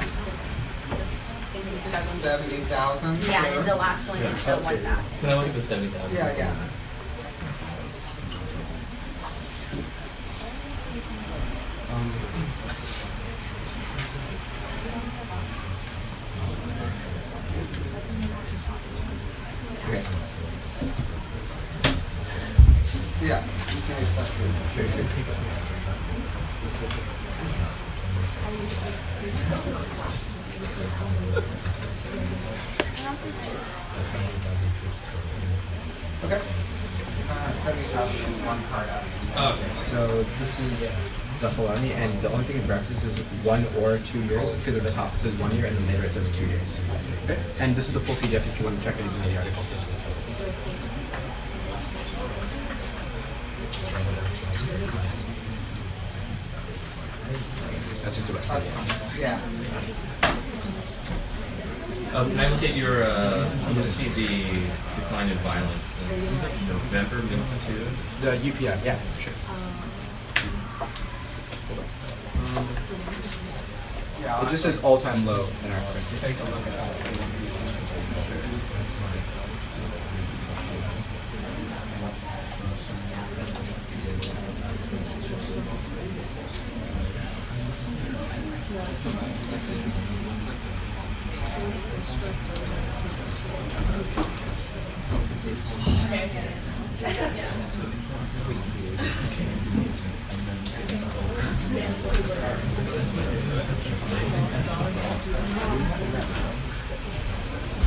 think it's 70,000. Yeah, and the last one is the 1,000. Can I look at the 70,000? Yeah. Okay. Yeah. Just give me a second. Okay. 70,000 is one card out. Okay. So this is the Polani, and the only thing in parentheses is 1 or 2 years, because at the top it says 1 year, and then later it says 2 years. Okay. And this is the full PDF if you want to check anything in the article. That's just the rest. Yeah. Can I look at your, I'm going to see the decline in violence since November minutes 2. The UPI, yeah, sure. Yeah. It just says all-time low in our article. Take a look at that.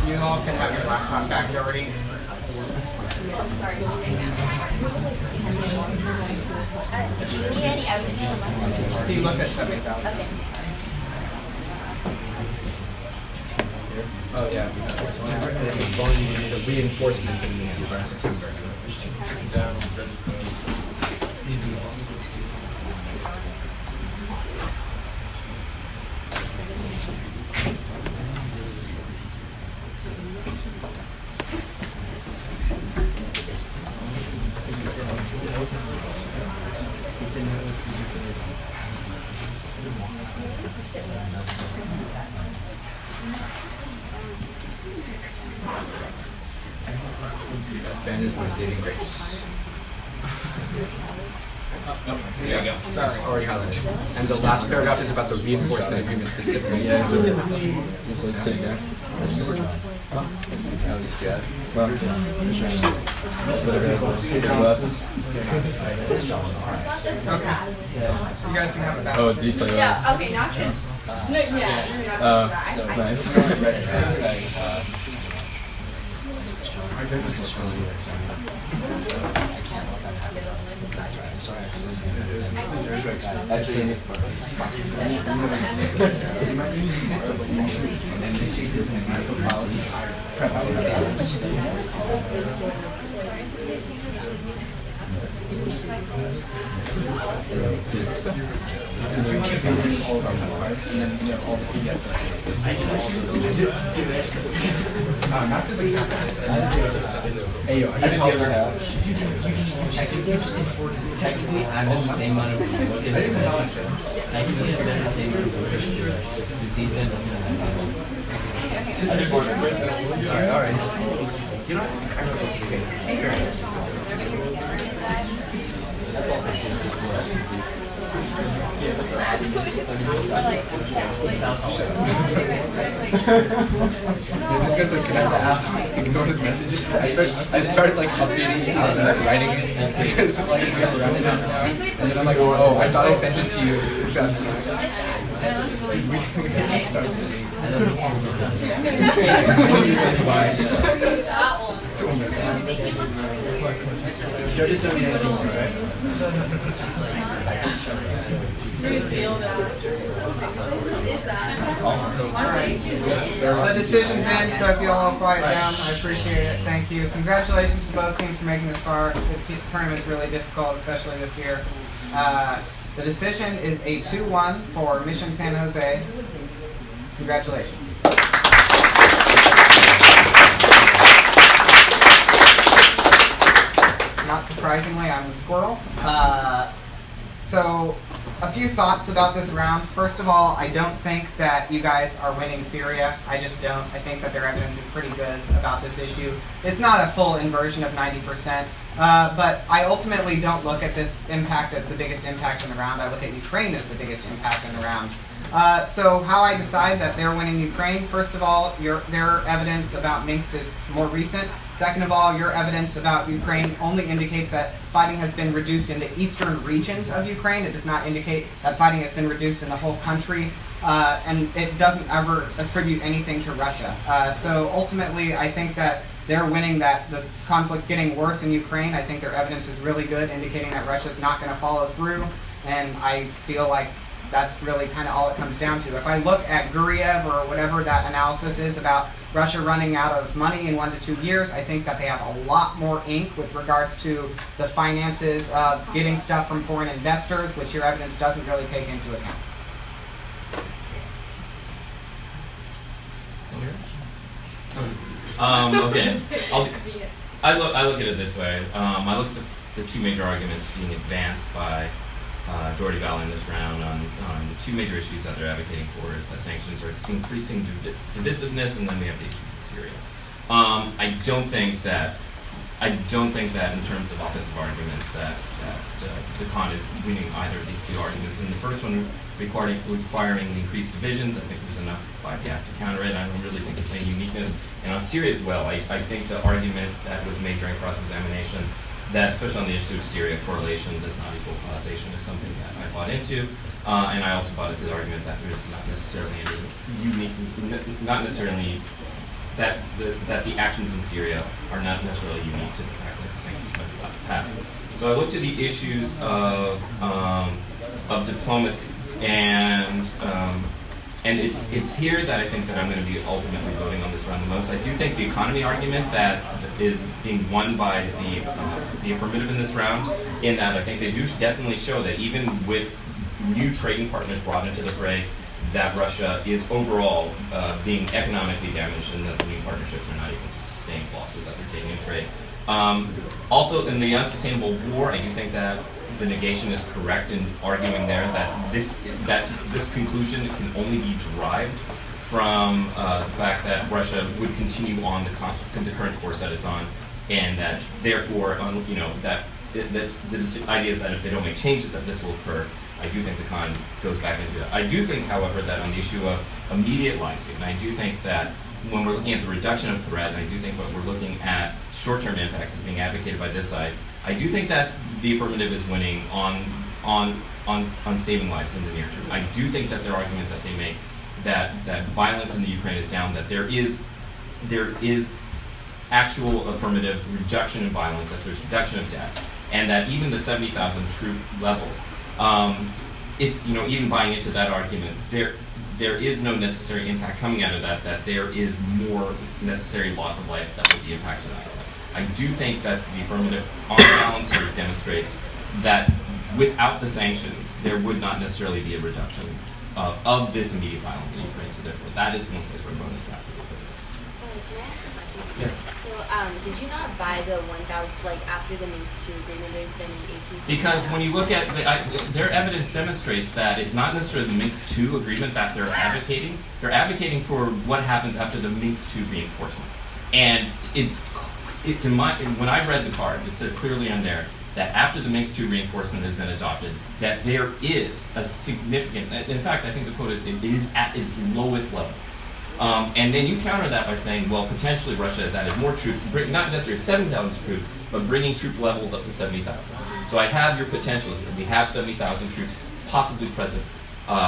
You all can have your laptop back, Dougherty. Do you need any evidence from us? You looked at 70,000. Okay. Oh, yeah. The reinforcement in the by September. Ben is my saving grace. There you go. Sorry, already highlighted. And the last paragraph is about the reinforcement agreement specifically. You guys can have it back. Oh, detail. Yeah, okay, not good. No, yeah. So nice. Actually, hey, yo, I didn't get her. Technically, I'm in the same amount of work as him. Technically, I've done the same amount of work since he's been looking at that. All right. You know this guy's like, can I have the app? Ignore his messages. I started like updating it and writing it because like we have around it now. And then I'm like, oh, I thought I sent it to you. Judges don't need anything more, right? The decision's in, so if you all quiet down, I appreciate it. Thank you. Congratulations to both teams for making this far. This tournament is really difficult, especially this year. The decision is a 2-1 for Mission San Jose. Congratulations. Not surprisingly, I'm the squirrel. So, a few thoughts about this round. First of all, I don't think that you guys are winning Syria. I just don't. I think that their evidence is pretty good about this issue. It's not a full inversion of 90%, but I ultimately don't look at this impact as the biggest impact in the round. I look at Ukraine as the biggest impact in the round. So how I decide that they're winning Ukraine, first of all, their evidence about Minsk is more recent. Second of all, your evidence about Ukraine only indicates that fighting has been reduced in the eastern regions of Ukraine. It does not indicate that fighting has been reduced in the whole country. And it doesn't ever attribute anything to Russia. So ultimately, I think that they're winning, that the conflict's getting worse in Ukraine. I think their evidence is really good, indicating that Russia's not going to follow through. And I feel like that's really kind of all it comes down to. If I look at Guriev or whatever that analysis is about Russia running out of money in 1 to 2 years, I think that they have a lot more ink with regards to the finances of getting stuff from foreign investors, which your evidence doesn't really take into account. Okay. I look at it this way. I look at the two major arguments being advanced by Dougherty Valley in this round on the two major issues that they're advocating for is that sanctions are increasing divisiveness, and then we have the issues of Syria. I don't think that in terms of offensive arguments that the con is winning either of these two arguments. And the first one requiring increased divisions, I think there's enough by the act to counter it. I don't really think there's any uniqueness. And on Syria as well, I think the argument that was made during cross-examination that, especially on the issue of Syria, correlation does not equal causation is something that I bought into. And I also bought into the argument that there's not necessarily any unique, not necessarily that the actions in Syria are not necessarily unique to the fact that the sanctions might be passed. So I looked at the issues of diplomacy, and it's here that I think that I'm going to be ultimately voting on this round the most. I do think the economy argument that is being won by the affirmative in this round, in that I think they do definitely show that even with new trading partners brought into the fray, that Russia is overall being economically damaged, and that the new partnerships are not able to sustain losses that they're taking in trade. Also, in the unsustainable war, I do think that the negation is correct in arguing there that this conclusion can only be derived from the fact that Russia would continue on the current course that it's on, and that therefore, the idea is that if they don't make changes, that this will occur. I do think the con goes back into it. I do think, however, that on the issue of immediate life, and I do think that when we're looking at the reduction of threat, and I do think what we're looking at short-term impacts is being advocated by this side, I do think that the affirmative is winning on saving lives in the near term. I do think that their argument that they make that violence in the Ukraine is down, that there is actual affirmative reduction in violence, that there's reduction of death, and that even the 70,000 troop levels, even buying into that argument, there is no necessary impact coming out of that there is more necessary loss of life that would be impacted out of that. I do think that the affirmative on balance here demonstrates that without the sanctions, there would not necessarily be a reduction of this immediate violence in Ukraine. So therefore, that is the place where we're going to have to Can I ask a question? Yeah. So, did you not buy the 1,000, after the Minsk II agreement, there's been an increase? Because when you look at their evidence demonstrates that it's not necessarily the Minsk II agreement that they're advocating. They're advocating for what happens after the Minsk II reinforcement. And when I read the card, it says clearly on there that after the Minsk II reinforcement has been adopted, that there is a significant, in fact, I think the quote is, it is at its lowest levels. And then you counter that by saying, well, potentially Russia has added more troops, not necessarily 7,000 troops, but bringing troop levels up to 70,000. So I have your potential here. We have 70,000 troops possibly present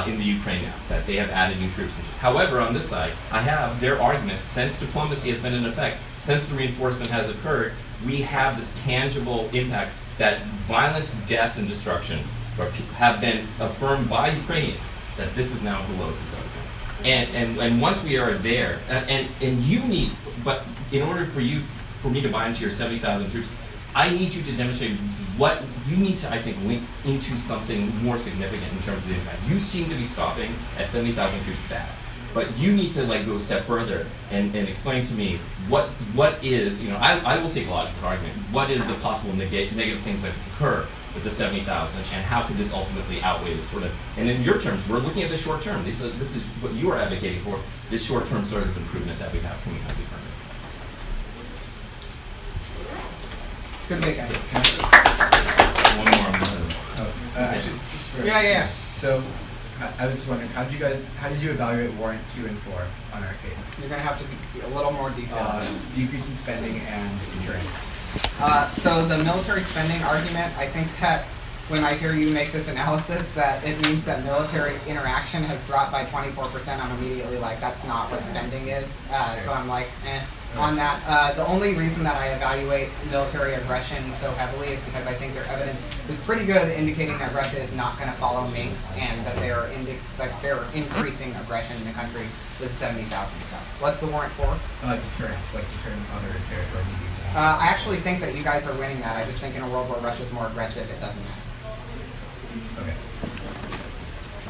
in the Ukraine now, that they have added new troops. However, on this side, I have their argument, since diplomacy has been in effect, since the reinforcement has occurred, we have this tangible impact that violence, death, and destruction have been affirmed by Ukrainians, that this is now the lowest it's ever been. And once we are there, and you need, but in order for me to buy into your 70,000 troops, I need you to demonstrate what you need to, I think, link into something more significant in terms of the impact. You seem to be stopping at 70,000 troops bad. But you need to like go a step further and explain to me what is, you know, I will take a logical argument. What is the possible negative things that occur with the 70,000, and how could this ultimately outweigh this sort of, and in your terms, we're looking at the short term. This is what you are advocating for, this short term sort of improvement that we have coming out of the affirmative. Good day, guys. One more on the Yeah. So, I was just wondering, how did you evaluate warrant 2 and 4 on our case? You're going to have to be a little more detailed. Decrease in spending and insurance. So the military spending argument, I think that when I hear you make this analysis, that it means that military interaction has dropped by 24%. I'm immediately like, that's not what spending is. So I'm like, on that. The only reason that I evaluate military aggression so heavily is because I think their evidence is pretty good, indicating that Russia is not going to follow Minsk and that they're increasing aggression in the country with 70,000 stuff. What's the warrant for? Deterrence, like deterring other territory. I actually think that you guys are winning that. I just think in a world where Russia's more aggressive, it doesn't matter. Okay.